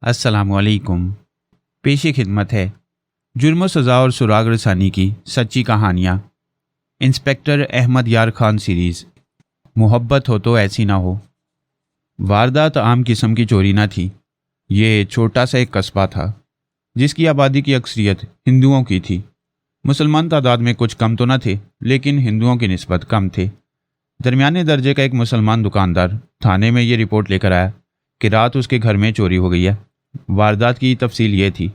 अस्सलामुअलैकुम। पेशी खिदमत है जुर्म सज़ा और सुराग रसानी की सच्ची कहानियाँ। इंस्पेक्टर अहमद यार खान सीरीज़। मोहब्बत हो तो ऐसी ना हो। वारदात आम किस्म की चोरी ना थी। ये छोटा सा एक कस्बा था जिसकी आबादी की अक्सरियत हिंदुओं की थी। मुसलमान तादाद में कुछ कम तो न थे, लेकिन हिंदुओं की निस्बत कम थे। दरमियाने दर्जे का एक मुसलमान दुकानदार थाने में ये रिपोर्ट लेकर आया कि रात उसके घर में चोरी हो गई है। वारदात की तफसील ये थी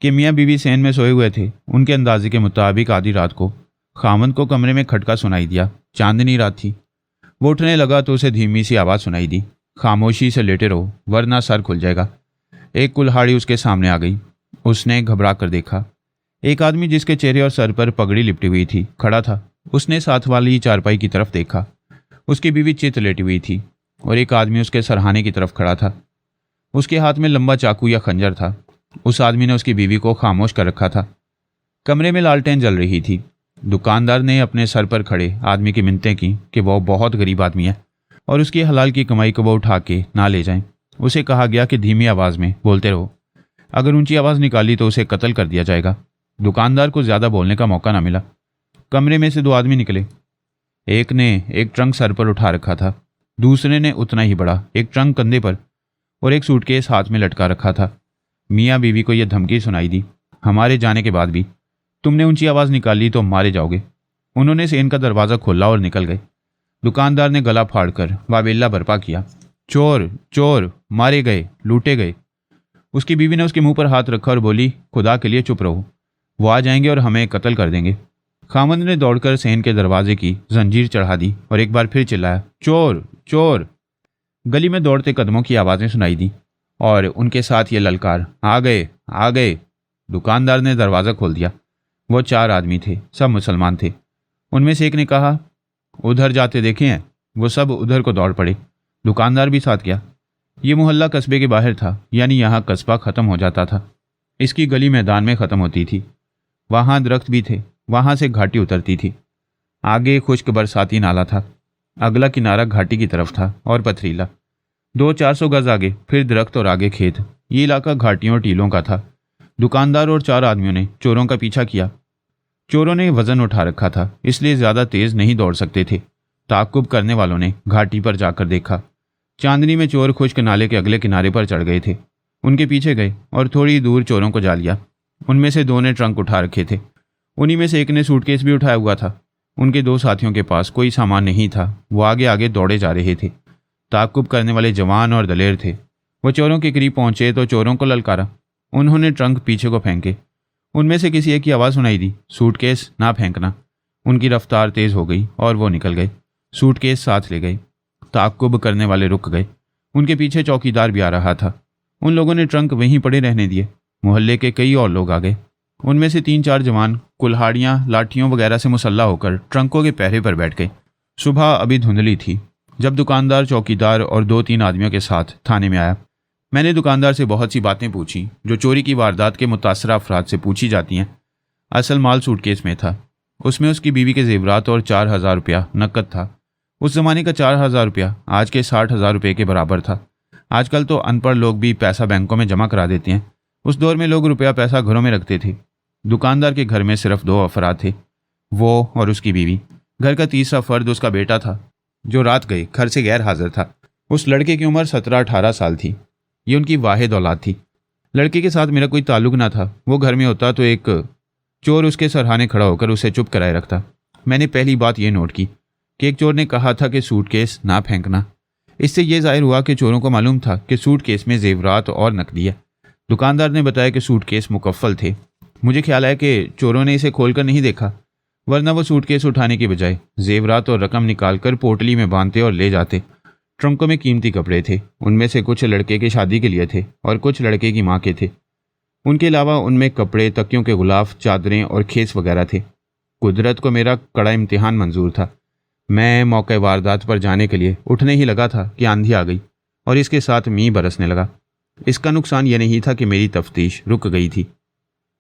कि मियाँ बीवी सेन में सोए हुए थे। उनके अंदाजे के मुताबिक आधी रात को खामंद को कमरे में खटका सुनाई दिया। चांदनी रात थी। वो उठने लगा तो उसे धीमी सी आवाज़ सुनाई दी, खामोशी से लेटे रहो वरना सर खुल जाएगा। एक कुल्हाड़ी उसके सामने आ गई। उसने घबरा कर देखा। एक आदमी जिसके चेहरे और सर पर पगड़ी लिपटी हुई थी खड़ा था। उसने साथ वाली चारपाई की तरफ देखा। उसकी बीवी चित लेटी हुई थी और एक आदमी उसके सरहाने की तरफ खड़ा था। उसके हाथ में लंबा चाकू या खंजर था। उस आदमी ने उसकी बीवी को खामोश कर रखा था। कमरे में लालटेन जल रही थी। दुकानदार ने अपने सर पर खड़े आदमी की मिन्नतें की कि वह बहुत गरीब आदमी है और उसकी हलाल की कमाई को वो उठा के ना ले जाएं। उसे कहा गया कि धीमी आवाज़ में बोलते रहो, अगर ऊंची आवाज़ निकाली तो उसे कत्ल कर दिया जाएगा। दुकानदार को ज़्यादा बोलने का मौका ना मिला। कमरे में से दो आदमी निकले। एक ने एक ट्रंक सर पर उठा रखा था, दूसरे ने उतना ही बड़ा एक ट्रंक कंधे पर और एक सूटकेस हाथ में लटका रखा था। मियाँ बीवी को यह धमकी सुनाई दी, हमारे जाने के बाद भी तुमने ऊंची आवाज़ निकाली तो मारे जाओगे। उन्होंने सेन का दरवाज़ा खोला और निकल गए। दुकानदार ने गला फाड़कर वावेल्ला बर्पा किया, चोर चोर, मारे गए, लूटे गए। उसकी बीवी ने उसके मुंह पर हाथ रखा और बोली, खुदा के लिए चुप रहो, वो आ जाएंगे और हमें कत्ल कर देंगे। खामंद ने दौड़कर सेन के दरवाजे की जंजीर चढ़ा दी और एक बार फिर चिल्लाया, चोर चोर। गली में दौड़ते कदमों की आवाज़ें सुनाई दी और उनके साथ ये ललकार, आ गए आ गए। दुकानदार ने दरवाज़ा खोल दिया। वो चार आदमी थे, सब मुसलमान थे। उनमें से एक ने कहा, उधर जाते देखे हैं। वो सब उधर को दौड़ पड़े। दुकानदार भी साथ गया। ये मोहल्ला कस्बे के बाहर था, यानी यहाँ कस्बा ख़त्म हो जाता था। इसकी गली मैदान में ख़त्म होती थी। वहाँ दरख्त भी थे, वहाँ से घाटी उतरती थी। आगे खुश्क बरसाती नाला था। अगला किनारा घाटी की तरफ था और पथरीला। 200-400 गज आगे फिर दरख्त और आगे खेत। ये इलाका घाटियों और टीलों का था। दुकानदार और चार आदमियों ने चोरों का पीछा किया। चोरों ने वजन उठा रखा था, इसलिए ज़्यादा तेज़ नहीं दौड़ सकते थे। ताक़ुब करने वालों ने घाटी पर जाकर देखा। चांदनी में चोर खुश्क नाले के अगले किनारे पर चढ़ गए थे। उनके पीछे गए और थोड़ी दूर चोरों को जा लिया। उनमें से दो ने ट्रंक उठा रखे थे। उन्हीं में से एक ने सूटकेस भी उठाया हुआ था। उनके दो साथियों के पास कोई सामान नहीं था। वो आगे आगे दौड़े जा रहे थे। ताक़ुब करने वाले जवान और दलेर थे। वो चोरों के करीब पहुंचे तो चोरों को ललकारा। उन्होंने ट्रंक पीछे को फेंके। उनमें से किसी एक की आवाज़ सुनाई दी, सूटकेस ना फेंकना। उनकी रफ्तार तेज़ हो गई और वो निकल गए। सूटकेस साथ ले गए। ताक़ुब करने वाले रुक गए। उनके पीछे चौकीदार भी आ रहा था। उन लोगों ने ट्रंक वहीं पड़े रहने दिए। मोहल्ले के कई और लोग आ गए। उनमें से 3-4 जवान कुल्हाड़ियाँ लाठियों वगैरह से मुसल्ला होकर ट्रंकों के पहरे पर बैठ गए। सुबह अभी धुंधली थी जब दुकानदार, चौकीदार और 2-3 आदमियों के साथ थाने में आया। मैंने दुकानदार से बहुत सी बातें पूछी जो चोरी की वारदात के मुतासरा अफराद से पूछी जाती हैं। असल माल सूटकेस में था। उसमें उसकी बीवी के जेवरात और 4,000 रुपया नकद था। उस ज़माने का 4,000 रुपया आज के 60,000 रुपये के बराबर था। आजकल तो अनपढ़ लोग भी पैसा बैंकों में जमा करा देते हैं। उस दौर में लोग रुपया पैसा घरों में रखते थे। दुकानदार के घर में सिर्फ 2 अफराद थे, वो और उसकी बीवी। घर का तीसरा फर्द उसका बेटा था जो रात गए घर से गैर हाजिर था। उस लड़के की उम्र 17-18 साल थी। ये उनकी वाहिद औलाद थी। लड़के के साथ मेरा कोई ताल्लुक ना था। वो घर में होता तो एक चोर उसके सरहाने खड़ा होकर उसे चुप कराए रखता। मैंने पहली बात ये नोट की कि एक चोर ने कहा था कि सूटकेस ना फेंकना। इससे यह जाहिर हुआ कि चोरों को मालूम था कि सूटकेस में जेवरात और नकदी है। दुकानदार ने बताया कि सूटकेस मुकफ्फल थे। मुझे ख्याल है कि चोरों ने इसे खोलकर नहीं देखा, वरना वो सूटकेस उठाने के बजाय जेवरात और रकम निकालकर पोटली में बांधते और ले जाते। ट्रंकों में कीमती कपड़े थे। उनमें से कुछ लड़के की शादी के लिए थे और कुछ लड़के की माँ के थे। उनके अलावा उनमें कपड़े, तकियों के गुलाफ, चादरें और खेस वगैरह थे। कुदरत को मेरा कड़ा इम्तिहान मंजूर था। मैं मौके वारदात पर जाने के लिए उठने ही लगा था कि आंधी आ गई और इसके साथ मींह बरसने लगा। इसका नुकसान यह नहीं था कि मेरी तफ्तीश रुक गई थी,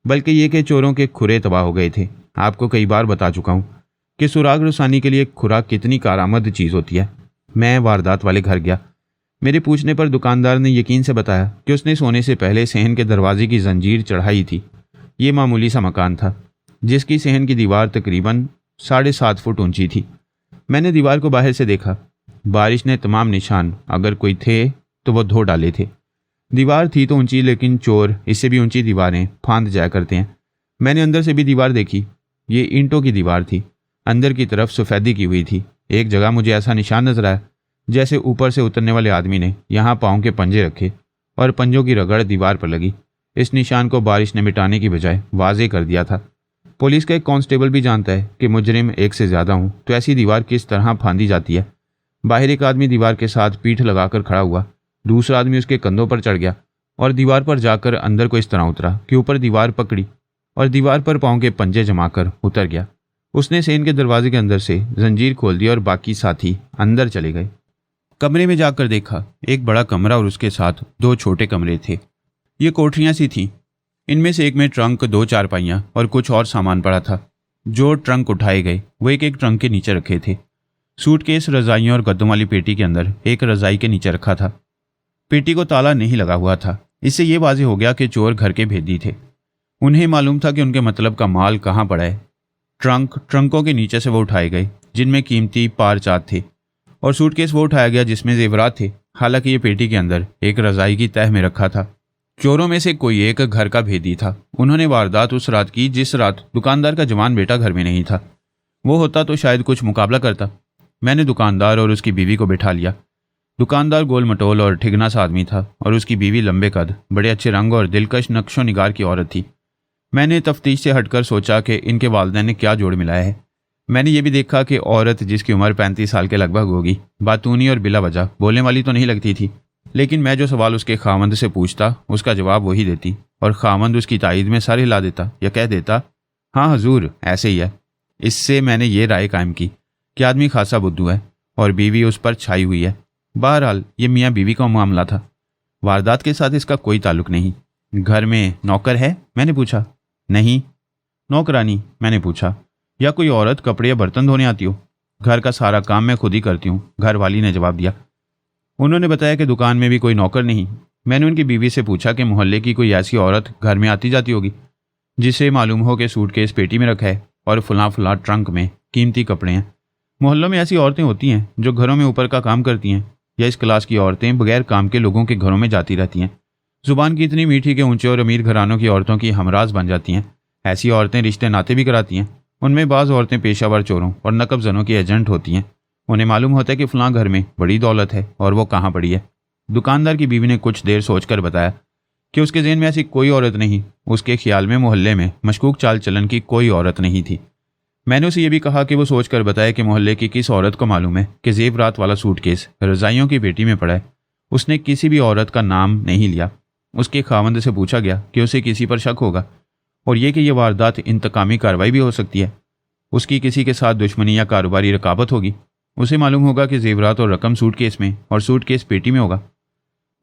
बल्कि ये कि चोरों के खुरे तबाह हो गए थे। आपको कई बार बता चुका हूँ कि सुराग रसानी के लिए खुराक कितनी कारआमद चीज़ होती है। मैं वारदात वाले घर गया। मेरे पूछने पर दुकानदार ने यकीन से बताया कि उसने सोने से पहले सहन के दरवाजे की जंजीर चढ़ाई थी। ये मामूली सा मकान था जिसकी सहन की दीवार तकरीबन 7.5 फुट ऊंची थी। मैंने दीवार को बाहर से देखा। बारिश ने तमाम निशान, अगर कोई थे तो वो धो डाले थे। दीवार थी तो ऊंची, लेकिन चोर इससे भी ऊंची दीवारें फांद जाया करते हैं। मैंने अंदर से भी दीवार देखी। ये ईंटों की दीवार थी, अंदर की तरफ सफ़ेदी की हुई थी। एक जगह मुझे ऐसा निशान नजर आया जैसे ऊपर से उतरने वाले आदमी ने यहाँ पाँव के पंजे रखे और पंजों की रगड़ दीवार पर लगी। इस निशान को बारिश ने मिटाने की बजाय वाजे कर दिया था। पुलिस का एक कांस्टेबल भी जानता है कि मुजरिम एक से ज़्यादा हूँ तो ऐसी दीवार किस तरह फांदी जाती है। बाहर एक आदमी दीवार के साथ पीठ लगाकर खड़ा हुआ, दूसरा आदमी उसके कंधों पर चढ़ गया और दीवार पर जाकर अंदर को इस तरह उतरा कि ऊपर दीवार पकड़ी और दीवार पर पाँव के पंजे जमाकर उतर गया। उसने सेन के दरवाजे के अंदर से जंजीर खोल दी और बाकी साथी अंदर चले गए। कमरे में जाकर देखा, एक बड़ा कमरा और उसके साथ 2 छोटे कमरे थे। ये कोठरियाँ सी थीं। इनमें से एक में ट्रंक, 2 चारपाइयाँ और कुछ और सामान पड़ा था। जो ट्रंक उठाए गए वो एक ट्रंक के नीचे रखे थे। सूटकेस रजाइयों और गद्दों वाली पेटी के अंदर एक रजाई के नीचे रखा था। पेटी को ताला नहीं लगा हुआ था। इससे ये वाज़ेह हो गया कि चोर घर के भेदी थे। उन्हें मालूम था कि उनके मतलब का माल कहाँ पड़ा है। ट्रंकों के नीचे से वो उठाए गए जिनमें कीमती पार चाँद थे और सूटकेस वो उठाया गया जिसमें जेवरात थे। हालांकि ये पेटी के अंदर एक रजाई की तह में रखा था। चोरों में से कोई एक घर का भेदी था। उन्होंने वारदात उस रात की जिस रात दुकानदार का जवान बेटा घर में नहीं था। वो होता तो शायद कुछ मुकाबला करता। मैंने दुकानदार और उसकी बीवी को बिठा लिया। दुकानदार गोल मटोल और ठिगना सा आदमी था और उसकी बीवी लंबे कद, बड़े अच्छे रंग और दिलकश नक्शो निगार की औरत थी। मैंने तफ्तीश से हटकर सोचा कि इनके वालिदैन ने क्या जोड़ मिलाया है। मैंने ये भी देखा कि औरत, जिसकी उम्र 35 साल के लगभग होगी, बातूनी और बिला वजह बोलने वाली तो नहीं लगती थी, लेकिन मैं जो सवाल उसके खामंद से पूछता उसका जवाब वही देती और खामंद उसकी तायद में सर हिला देता या कह देता, हाँ हजूर ऐसे ही है। इससे मैंने ये राय कायम की कि आदमी खासा बुद्धू है और बीवी उस पर छाई हुई है। बहरहाल ये मियाँ बीवी का मामला था। वारदात के साथ इसका कोई ताल्लुक नहीं। घर में नौकर है? मैंने पूछा। नहीं। नौकरानी? मैंने पूछा। या कोई औरत कपड़े या बर्तन धोने आती हो? घर का सारा काम मैं खुद ही करती हूँ, घर वाली ने जवाब दिया। उन्होंने बताया कि दुकान में भी कोई नौकर नहीं। मैंने उनकी बीवी से पूछा कि मोहल्ले की कोई ऐसी औरत घर में आती जाती होगी जिसे मालूम हो कि सूटकेस पेटी में रखा है और फुला ट्रंक में कीमती कपड़े हैं। मोहल्लों में ऐसी औरतें होती हैं जो घरों में ऊपर का काम करती हैं, या इस क्लास की औरतें बगैर काम के लोगों के घरों में जाती रहती हैं। जुबान की इतनी मीठी कि ऊंचे और अमीर घरानों की औरतों की हमराज बन जाती हैं। ऐसी औरतें रिश्ते नाते भी कराती हैं। उनमें बाज़ औरतें पेशावर चोरों और नकब जनों की एजेंट होती हैं। उन्हें मालूम होता है कि फलां घर में बड़ी दौलत है और वो कहाँ पड़ी है। दुकानदार की बीवी ने कुछ देर सोचकर बताया कि उसके ज़हन में ऐसी कोई औरत नहीं। उसके ख्याल में मोहल्ले में मशकूक चाल चलन की कोई औरत नहीं थी। मैंने उसे यह भी कहा कि वो सोचकर बताए कि मोहल्ले की किस औरत को मालूम है कि जेवरात वाला सूटकेस रजाइयों की पेटी में पड़ा है। उसने किसी भी औरत का नाम नहीं लिया। उसके खावंद से पूछा गया कि उसे किसी पर शक होगा और ये कि यह वारदात इंतकामी कार्रवाई भी हो सकती है। उसकी किसी के साथ दुश्मनी या कारोबारी रकाबत होगी। उसे मालूम होगा कि जेवरात और रकम सूटकेस में और सूटकेस पेटी में होगा।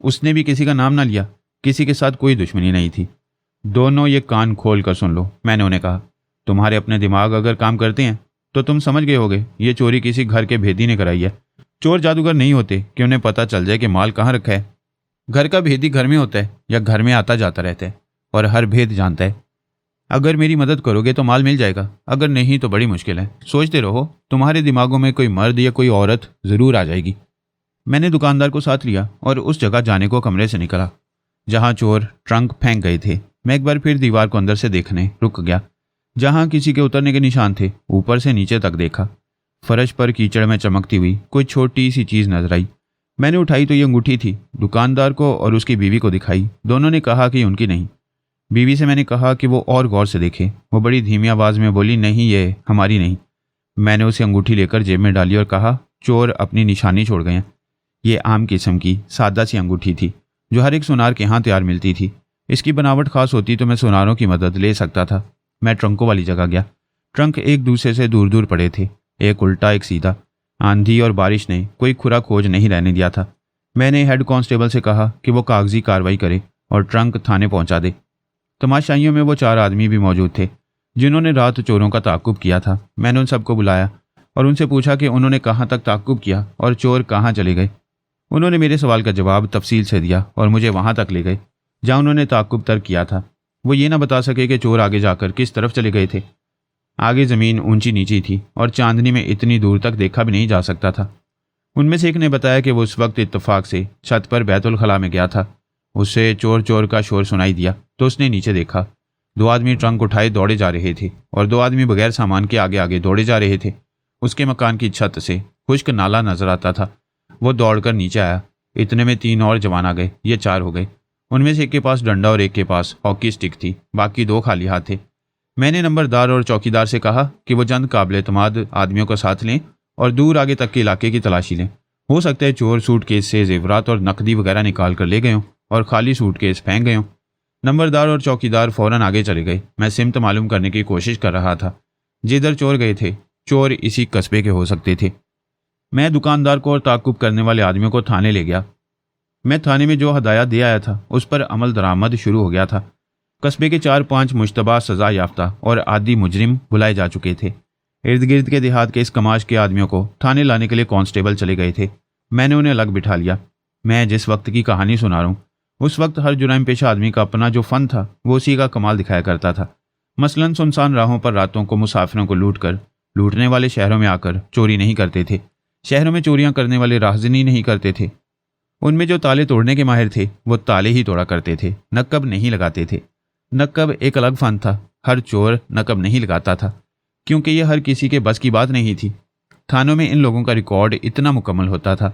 उसने भी किसी का नाम ना लिया। किसी के साथ कोई दुश्मनी नहीं थी। दोनों ये कान खोल कर सुन लो, मैंने उन्हें कहा। तुम्हारे अपने दिमाग अगर काम करते हैं तो तुम समझ गए होगे ये चोरी किसी घर के भेदी ने कराई है। चोर जादूगर नहीं होते कि उन्हें पता चल जाए कि माल कहाँ रखा है। घर का भेदी घर में होता है या घर में आता जाता रहता है और हर भेद जानता है। अगर मेरी मदद करोगे तो माल मिल जाएगा, अगर नहीं तो बड़ी मुश्किल है। सोचते रहो, तुम्हारे दिमागों में कोई मर्द या कोई औरत ज़रूर आ जाएगी। मैंने दुकानदार को साथ लिया और उस जगह जाने को कमरे से निकला जहाँ चोर ट्रंक फेंक गए थे। मैं एक बार फिर दीवार को अंदर से देखने रुक गया जहाँ किसी के उतरने के निशान थे। ऊपर से नीचे तक देखा। फर्श पर कीचड़ में चमकती हुई कोई छोटी सी चीज़ नजर आई। मैंने उठाई तो ये अंगूठी थी। दुकानदार को और उसकी बीवी को दिखाई। दोनों ने कहा कि उनकी नहीं। बीवी से मैंने कहा कि वो और गौर से देखे। वो बड़ी धीमी आवाज़ में बोली, नहीं ये हमारी नहीं। मैंने उसे अंगूठी लेकर जेब में डाली और कहा, चोर अपनी निशानी छोड़ गए हैं। ये आम किस्म की सादा सी अंगूठी थी जो हर एक सुनार के यहाँ तैयार मिलती थी। इसकी बनावट खास होती तो मैं सुनारों की मदद ले सकता था। मैं ट्रंकों वाली जगह गया। ट्रंक एक दूसरे से दूर दूर पड़े थे, एक उल्टा एक सीधा। आंधी और बारिश ने कोई खुरा खोज नहीं रहने दिया था। मैंने हेड कांस्टेबल से कहा कि वो कागजी कार्रवाई करे और ट्रंक थाने पहुंचा दे। तमाशाइयों में वो 4 आदमी भी मौजूद थे जिन्होंने रात चोरों का ताक़ुब किया था। मैंने उन सबको बुलाया और उनसे पूछा कि उन्होंने कहाँ तक ताक़ुब किया और चोर कहाँ चले गए। उन्होंने मेरे सवाल का जवाब तफसील से दिया और मुझे वहां तक ले गए जहां उन्होंने ताक्कुब तर्क किया था। वो ये ना बता सके कि चोर आगे जाकर किस तरफ चले गए थे। आगे ज़मीन ऊंची नीची थी और चांदनी में इतनी दूर तक देखा भी नहीं जा सकता था। उनमें से एक ने बताया कि वो उस वक्त इत्तेफाक से छत पर बैतुल खला में गया था। उससे चोर चोर का शोर सुनाई दिया तो उसने नीचे देखा। 2 आदमी ट्रंक उठाए दौड़े जा रहे थे और 2 आदमी बगैर सामान के आगे आगे दौड़े जा रहे थे। उसके मकान की छत से खुश्क नाला नजर आता था। वो दौड़कर नीचे आया। इतने में 3 और जवान आ गए। ये 4 हो गए। उनमें से एक के पास डंडा और एक के पास हॉकी स्टिक थी, बाकी 2 खाली हाथ थे। मैंने नंबरदार और चौकीदार से कहा कि वो चंद काबिल एतमाद आदमियों को साथ लें और दूर आगे तक के इलाके की तलाशी लें। हो सकता है चोर सूटकेस से जेवरात और नकदी वगैरह निकाल कर ले गए हों और खाली सूटकेस फेंक गए हों। नंबरदार और चौकीदार फौरन आगे चले गए। मैं सिमत मालूम करने की कोशिश कर रहा था। जिधर चोर गए थे चोर इसी कस्बे के हो सकते थे। मैं दुकानदार को और ताकुब करने वाले आदमियों को थाने ले गया। मैं थाने में जो हदायत दे आया था उस पर अमल दरामद शुरू हो गया था। कस्बे के 4-5 मुश्तबा सजा याफ्ता और आदि मुजरिम बुलाए जा चुके थे। इर्द गिर्द के देहात के इस कमाश के आदमियों को थाने लाने के लिए कांस्टेबल चले गए थे। मैंने उन्हें अलग बिठा लिया। मैं जिस वक्त की कहानी सुना रहा हूँ उस वक्त हर जुराइम पेशा आदमी का अपना जो फन था वो उसी का कमाल दिखाया करता था। मसलन सुनसान राहों पर रातों को मुसाफिरों को लूटने वाले शहरों में आकर चोरी नहीं करते थे। शहरों में चोरियां करने वाले राहज़नी नहीं करते थे। उनमें जो ताले तोड़ने के माहिर थे वो ताले ही तोड़ा करते थे, नक्कब नहीं लगाते थे। नक्कब एक अलग फन था। हर चोर नक्कब नहीं लगाता था क्योंकि यह हर किसी के बस की बात नहीं थी। थानों में इन लोगों का रिकॉर्ड इतना मुकम्मल होता था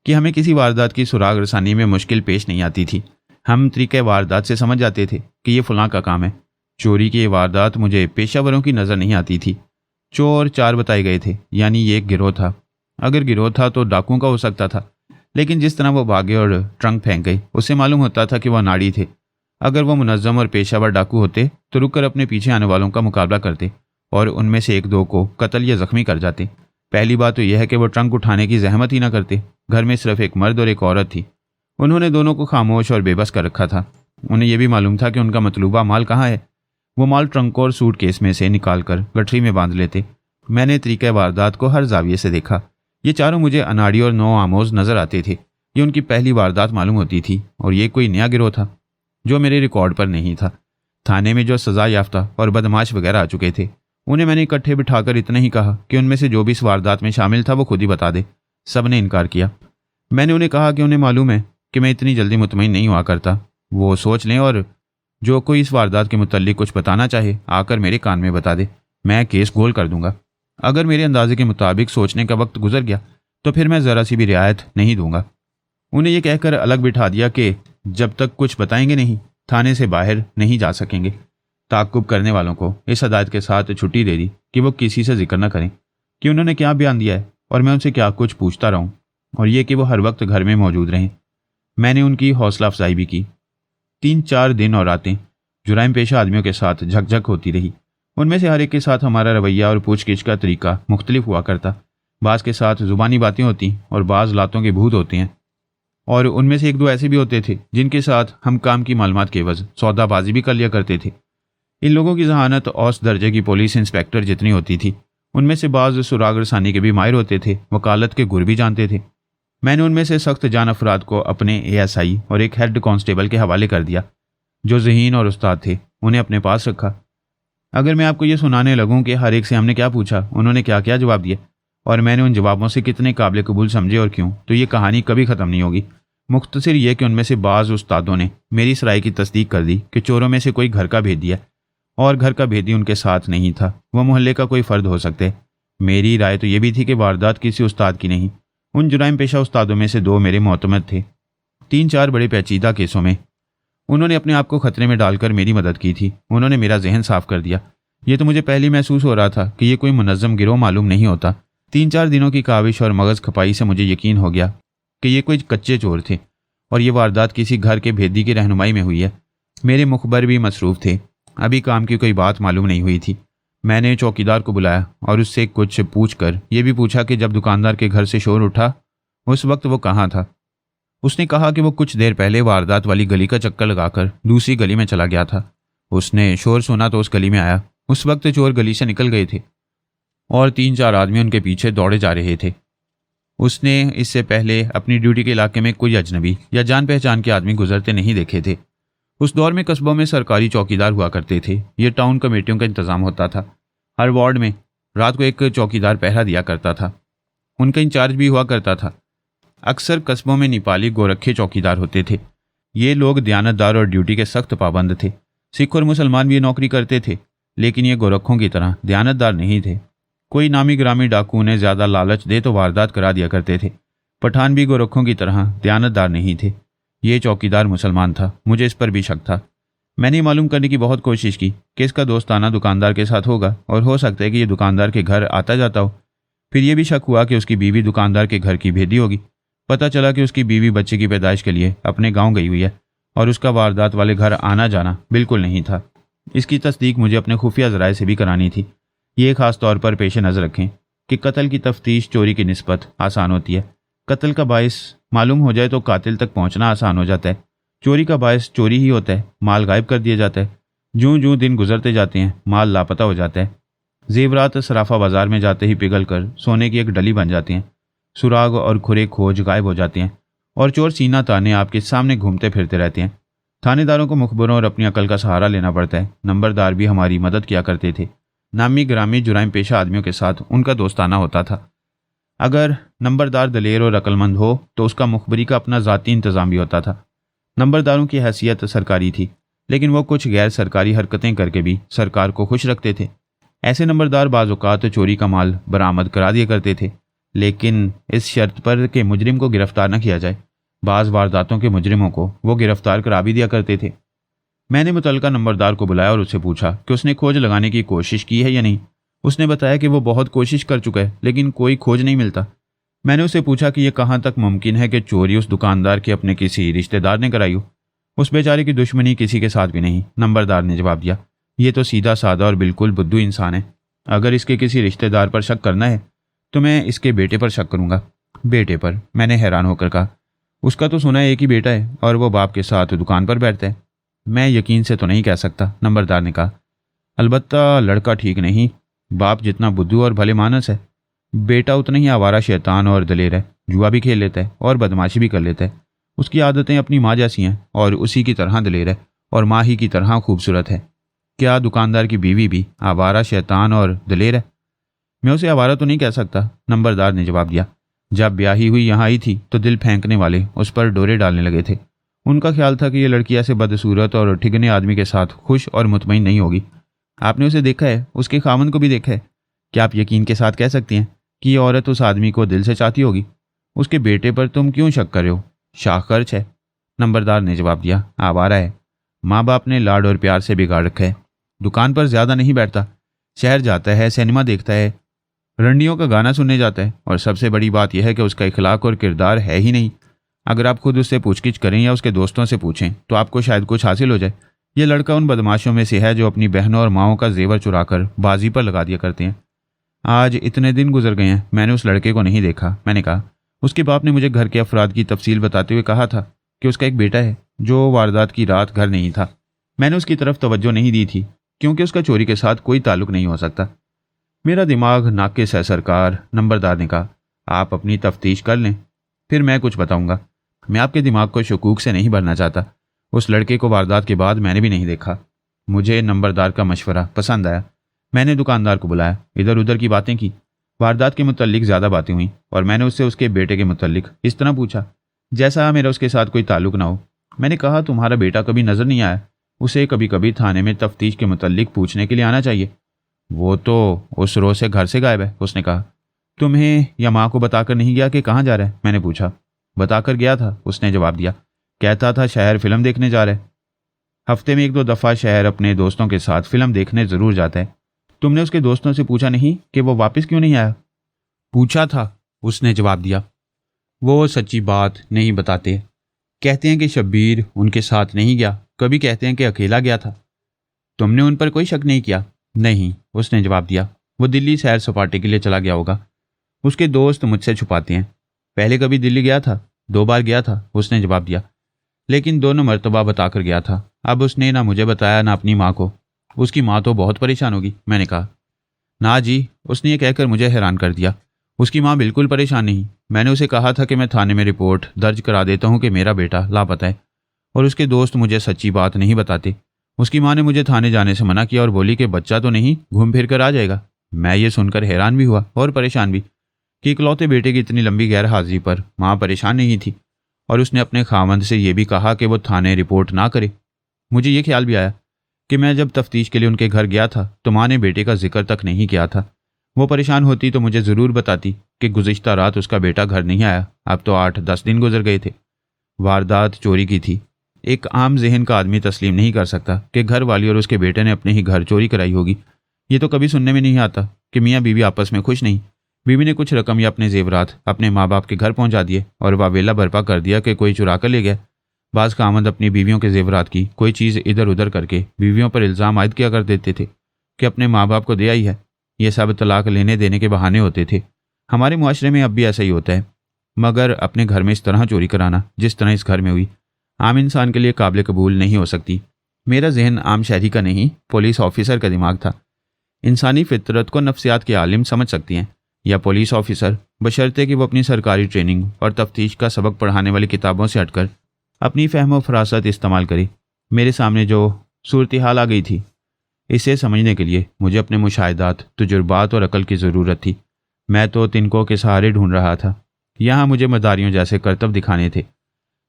कि हमें किसी वारदात की सुराग रसानी में मुश्किल पेश नहीं आती थी। हम तरीके वारदात से समझ जाते थे कि ये फलां का काम है। चोरी की ये वारदात मुझे पेशावरों की नज़र नहीं आती थी। चोर 4 बताए गए थे, यानी ये एक गिरोह था। अगर गिरोह था तो डाकुओं का हो सकता था, लेकिन जिस तरह वो भागे और ट्रंक फेंक गए उससे मालूम होता था कि वह नाड़ी थे। अगर वो मुनज़्ज़म और पेशावर डाकू होते तो रुककर अपने पीछे आने वालों का मुकाबला करते और उनमें से 1-2 को कत्ल या ज़ख्मी कर जाते। पहली बात तो यह है कि वो ट्रंक उठाने की जहमत ही ना करते। घर में सिर्फ एक मर्द और एक औरत थी। उन्होंने दोनों को खामोश और बेबस कर रखा था। उन्हें यह भी मालूम था कि उनका मतलूबा माल कहाँ है। वो माल ट्रंक और सूटकेस में से निकाल कर गठरी में बांध लेते। मैंने तरीक़े वारदात को हर जाविये से देखा। ये चारों मुझे अनाड़ी और नौ आमोज नजर आते थे। ये उनकी पहली वारदात मालूम होती थी और ये कोई नया गिरोह था जो मेरे रिकॉर्ड पर नहीं था। थाने में जो सजा याफ्ता और बदमाश वगैरह आ चुके थे उन्हें मैंने इकट्ठे बिठाकर इतना ही कहा कि उनमें से जो भी इस वारदात में शामिल था वो खुद ही बता दे। सब ने इनकार किया। मैंने उन्हें कहा कि उन्हें मालूम है कि मैं इतनी जल्दी मुतमईन नहीं हुआ करता। वो सोच लें और जो कोई इस वारदात के मुतल्लिक कुछ बताना चाहे आकर मेरे कान में बता दे। मैं केस गोल कर दूंगा। अगर मेरे अंदाजे के मुताबिक सोचने का वक्त गुजर गया तो फिर मैं ज़रा सी भी रियायत नहीं दूंगा। उन्हें यह कहकर अलग बिठा दिया कि जब तक कुछ बताएंगे नहीं थाने से बाहर नहीं जा सकेंगे। ताक्कुब करने वालों को इस हदायत के साथ छुट्टी दे दी कि वो किसी से जिक्र न करें कि उन्होंने क्या बयान दिया है और मैं उनसे क्या कुछ पूछता रहूं, और ये कि वो हर वक्त घर में मौजूद रहें। मैंने उनकी हौसला अफजाई भी की। 3-4 दिन और रातें जुराइम पेशा आदमियों के साथ झकझक होती रही। उनमें से हर एक के साथ हमारा रवैया और पूछगिछ का तरीका मुख्तलिफ हुआ करता। बाज़ के साथ ज़ुबानी बातें होती और बाज़ लातों के भूत होते हैं, और उनमें से 1-2 ऐसे भी होते थे जिनके साथ हम काम की मालूमात के एवज़ सौदाबाजी भी कर लिया करते थे। इन लोगों की जहानत औसत दर्जे की पुलिस इंस्पेक्टर जितनी होती थी। उनमें से बाज़ सुराग रसानी के भी माहिर होते थे, वकालत के गुर भी जानते थे। मैंने उनमें से सख्त जान अफराद को अपने ASI और एक हेड कांस्टेबल के हवाले कर दिया जो ज़हीन और उस्ताद थे। उन्हें अपने पास रखा। अगर मैं आपको ये सुनाने लगूं कि हर एक से हमने क्या पूछा, उन्होंने क्या क्या जवाब दिए और मैंने उन जवाबों से कितने काबिल कबूल समझे और क्यों, तो ये कहानी कभी ख़त्म नहीं होगी। मुख्तसर यह कि उनमें से बाज़ उस्तादों ने मेरी इस राय की तस्दीक कर दी कि चोरों में से कोई घर का भेदी है और घर का भेदी उनके साथ नहीं था, वह मोहल्ले का कोई फ़र्द हो सकते। मेरी राय तो ये भी थी कि वारदात किसी उस्ताद की नहीं। उन जुराइम पेशा उस्तादों में से 2 मेरे मोतमद थे। 3-4 बड़े पेचीदा केसों में उन्होंने अपने आप को खतरे में डालकर मेरी मदद की थी। उन्होंने मेरा जहन साफ कर दिया। ये तो मुझे पहले महसूस हो रहा था कि ये कोई मुनज़्ज़म गिरोह मालूम नहीं होता। 3-4 दिनों की काविश और मगज़ खपाई से मुझे यकीन हो गया कि ये कोई कच्चे चोर थे और ये वारदात किसी घर के भेदी की रहनुमाई में हुई है। मेरे मुखबर भी मसरूफ़ थे। अभी काम की कोई बात मालूम नहीं हुई थी। मैंने चौकीदार को बुलाया और उससे कुछ पूछकर ये भी पूछा कि जब दुकानदार के घर से शोर उठा उस वक्त वो कहाँ था। उसने कहा कि वो कुछ देर पहले वारदात वाली गली का चक्कर लगाकर दूसरी गली में चला गया था। उसने शोर सुना तो उस गली में आया। उस वक्त चोर गली से निकल गए थे और 3-4 आदमी उनके पीछे दौड़े जा रहे थे। उसने इससे पहले अपनी ड्यूटी के इलाके में कोई अजनबी या जान पहचान के आदमी गुजरते नहीं देखे थे। उस दौर में कस्बों में सरकारी चौकीदार हुआ करते थे। ये टाउन कमेटियों का इंतजाम होता था। हर वार्ड में रात को एक चौकीदार पहरा दिया करता था। उनका इंचार्ज भी हुआ करता था। अक्सर कस्बों में नेपाली गोरखे चौकीदार होते थे। ये लोग दयानतदार और ड्यूटी के सख्त पाबंद थे। सिख और मुसलमान भी ये नौकरी करते थे, लेकिन ये गोरखों की तरह दयानतदार नहीं थे। कोई नामी ग्रामी डाकू उन्हें ज़्यादा लालच दे तो वारदात करा दिया करते थे। पठान भी गोरखों की तरह दयानतदार नहीं थे। ये चौकीदार मुसलमान था। मुझे इस पर भी शक था। मैंने मालूम करने की बहुत कोशिश की कि इसका दोस्ताना दुकानदार के साथ होगा और हो सकता है कि ये दुकानदार के घर आता जाता हो। फिर यह भी शक हुआ कि उसकी बीवी दुकानदार के घर की भेदी होगी। पता चला कि उसकी बीवी बच्चे की पैदाइश के लिए अपने गांव गई हुई है और उसका वारदात वाले घर आना जाना बिल्कुल नहीं था। इसकी तस्दीक मुझे अपने खुफिया ज़राए से भी करानी थी। ये खास तौर पर पेश नज़र रखें कि कत्ल की तफ्तीश चोरी की निस्बत आसान होती है। कत्ल का बायस मालूम हो जाए तो कातिल तक पहुंचना आसान हो जाता है। चोरी का बायस चोरी ही होता है। माल गायब कर दिया जाता है। जूं जूं दिन गुजरते जाते हैं माल लापता हो जाता है। जेवरात सराफा बाजार में जाते ही पिघल कर सोने की एक डली बन जाती हैं। सुराग और खुरे खोज गायब हो जाते हैं और चोर सीना ताने आपके सामने घूमते फिरते रहते हैं। थानेदारों को मुखबरों और अपनी अकल का सहारा लेना पड़ता है। नंबरदार भी हमारी मदद किया करते थे। नामी ग्रामी जुराइम पेशा आदमियों के साथ उनका दोस्ताना होता था। अगर नंबरदार दलेर और अक्लमंद हो तो उसका मुखबरी का अपना ज़ाती इंतज़ाम भी होता था। नंबरदारों की हैसियत सरकारी थी, लेकिन वो कुछ गैर सरकारी हरकतें करके भी सरकार को खुश रखते थे। ऐसे नंबरदार बाज़ औक़ात चोरी का माल बरामद करा दिया करते थे, लेकिन इस शर्त पर कि मुजरिम को गिरफ्तार न किया जाए। बाज़ वारदातों के मुजरिमों को वो गिरफ्तार करा भी दिया करते थे। मैंने मुतल्लिका नंबरदार को बुलाया और उससे पूछा कि उसने खोज लगाने की कोशिश की है या नहीं। उसने बताया कि वो बहुत कोशिश कर चुका है, लेकिन कोई खोज नहीं मिलता। मैंने उससे पूछा कि यह कहाँ तक मुमकिन है कि चोरी उस दुकानदार के अपने किसी रिश्तेदार ने कराई हो। उस बेचारे की दुश्मनी किसी के साथ भी नहीं। नंबरदार ने जवाब दिया, ये तो सीधा सादा और बिल्कुल बुद्धू इंसान है। अगर इसके किसी रिश्तेदार पर शक करना है तो मैं इसके बेटे पर शक करूंगा। बेटे पर? मैंने हैरान होकर कहा। उसका तो सुना है एक ही बेटा है और वो बाप के साथ दुकान पर बैठता है। मैं यकीन से तो नहीं कह सकता, नंबरदार ने कहा। अलबत्ता लड़का ठीक नहीं। बाप जितना बुद्धू और भले मानस है, बेटा उतना ही आवारा शैतान और दलेर है। जुआ भी खेल लेता है और बदमाशी भी कर लेता है। उसकी आदतें अपनी माँ जैसी हैं और उसी की तरह दलेर है और माँ ही की तरह खूबसूरत है। क्या दुकानदार की बीवी भी आवारा शैतान और दलेर है? मैं उसे आवारा तो नहीं कह सकता, नंबरदार ने जवाब दिया। जब ब्याही हुई यहाँ आई थी तो दिल फेंकने वाले उस पर डोरे डालने लगे थे। उनका ख्याल था कि ये लड़की ऐसे बदसूरत और ठिगने आदमी के साथ खुश और मुतमईन नहीं होगी। आपने उसे देखा है, उसके खामन को भी देखा है। क्या आप यकीन के साथ कह सकती हैं कि ये औरत उस आदमी को दिल से चाहती होगी? उसके बेटे पर तुम क्यों शक कर रहे हो? शाखर्च है, नंबरदार ने जवाब दिया। आवारा है। माँ बाप ने लाड और प्यार से बिगाड़ रखा है। दुकान पर ज़्यादा नहीं बैठता, शहर जाता है, सिनेमा देखता है, रंडियों का गाना सुनने जाता है और सबसे बड़ी बात यह है कि उसका इखलाक और किरदार है ही नहीं। अगर आप खुद उससे पूछगिछ करें या उसके दोस्तों से पूछें तो आपको शायद कुछ हासिल हो जाए। ये लड़का उन बदमाशों में से है जो अपनी बहनों और माओं का जेवर चुराकर बाजी पर लगा दिया करते हैं। आज इतने दिन गुजर गए हैं, मैंने उस लड़के को नहीं देखा। मैंने कहा। उसके बाप ने मुझे घर के अफराद की तफसील बताते हुए कहा था कि उसका एक बेटा है जो वारदात की रात घर नहीं था। मैंने उसकी तरफ तवज्जो नहीं दी थी क्योंकि उसका चोरी के साथ कोई ताल्लुक नहीं हो सकता। मेरा दिमाग नाकिस है सरकार, नंबरदार ने कहा। आप अपनी तफ्तीश कर लें, फिर मैं कुछ बताऊंगा। मैं आपके दिमाग को शकूक से नहीं भरना चाहता। उस लड़के को वारदात के बाद मैंने भी नहीं देखा। मुझे नंबरदार का मशवरा पसंद आया। मैंने दुकानदार को बुलाया, इधर उधर की बातें की। वारदात के मुतल्लिक ज़्यादा बातें हुई और मैंने उससे उसके बेटे के मुतल्लिक इस तरह पूछा जैसा मेरा उसके साथ कोई ताल्लुक ना हो। मैंने कहा, तुम्हारा बेटा कभी नज़र नहीं आया? उसे कभी कभी थाने में तफ्तीश के मुतल्लिक पूछने के लिए आना चाहिए। वो तो उस रोज़ से घर से गायब है, उसने कहा। तुम्हें या माँ को बताकर नहीं गया कि कहाँ जा रहा है? मैंने पूछा। बताकर गया था, उसने जवाब दिया। कहता था शहर फिल्म देखने जा रहा है। हफ्ते में 1-2 दफ़ा शहर अपने दोस्तों के साथ फिल्म देखने ज़रूर जाता है। तुमने उसके दोस्तों से पूछा नहीं कि वो वापस क्यों नहीं आया? पूछा था, उसने जवाब दिया। वो सच्ची बात नहीं बताते। कहते हैं कि शब्बीर उनके साथ नहीं गया, कभी कहते हैं कि अकेला गया था। तुमने उन पर कोई शक नहीं किया? नहीं, उसने जवाब दिया। वो दिल्ली सैर सपाटे के लिए चला गया होगा। उसके दोस्त मुझसे छुपाते हैं। पहले कभी दिल्ली गया था? 2 बार गया था, उसने जवाब दिया। लेकिन दोनों मर्तबा बताकर गया था। अब उसने ना मुझे बताया ना अपनी माँ को। उसकी माँ तो बहुत परेशान होगी, मैंने कहा। ना जी, उसने ये कहकर मुझे हैरान कर दिया। उसकी माँ बिल्कुल परेशान नहीं। मैंने उसे कहा था कि मैं थाने में रिपोर्ट दर्ज करा देता हूँ कि मेरा बेटा लापता है और उसके दोस्त मुझे सच्ची बात नहीं बताते। उसकी माँ ने मुझे थाने जाने से मना किया और बोली कि बच्चा तो नहीं, घूम फिर कर आ जाएगा। मैं ये सुनकर हैरान भी हुआ और परेशान भी कि इकलौते बेटे की इतनी लंबी गैर हाजिरी पर माँ परेशान नहीं थी और उसने अपने खामंद से ये भी कहा कि वो थाने रिपोर्ट ना करे। मुझे ये ख्याल भी आया कि मैं जब तफ्तीश के लिए उनके घर गया था तो माँ ने बेटे का जिक्र तक नहीं किया था। वो परेशान होती तो मुझे ज़रूर बताती कि गुज़िश्ता रात उसका बेटा घर नहीं आया। अब तो 8-10 दिन गुजर गए थे। वारदात चोरी की थी। एक आम जहन का आदमी तस्लीम नहीं कर सकता कि घर वाली और उसके बेटे ने अपने ही घर चोरी कराई होगी। ये तो कभी सुनने में नहीं आता कि मियाँ बीवी आपस में खुश नहीं। बीवी ने कुछ रकम या अपने जेवरात अपने माँ बाप के घर पहुंचा दिए और वावेला बर्पा कर दिया कि कोई चुरा कर ले गया। बाज का आमद अपनी बीवियों के जेवरात की कोई चीज़ इधर उधर करके बीवियों पर इल्ज़ाम आयद किया कर देते थे कि अपने माँ बाप को दे आई है। ये सब तलाक लेने देने के बहाने होते थे। हमारे मुआशरे में अब भी ऐसा ही होता है, मगर अपने घर में इस तरह चोरी कराना जिस तरह इस घर में हुई आम इंसान के लिए काबिल कबूल नहीं हो सकती। मेरा जहन आम शहरी का नहीं, पुलिस ऑफिसर का दिमाग था। इंसानी फितरत को नफ्सियात के आलिम समझ सकती हैं या पुलिस ऑफिसर, बशर्ते कि वो अपनी सरकारी ट्रेनिंग और तफ्तीश का सबक पढ़ाने वाली किताबों से हटकर अपनी फहम व फरासत इस्तेमाल करे। मेरे सामने जो सूरत हाल आ गई थी, इसे समझने के लिए मुझे अपने मुशाहिदात, तजुर्बात और अकल की ज़रूरत थी। मैं तो तिनकों के सहारे ढूंढ रहा था। यहाँ मुझे मदारियों जैसे करतब दिखाने थे।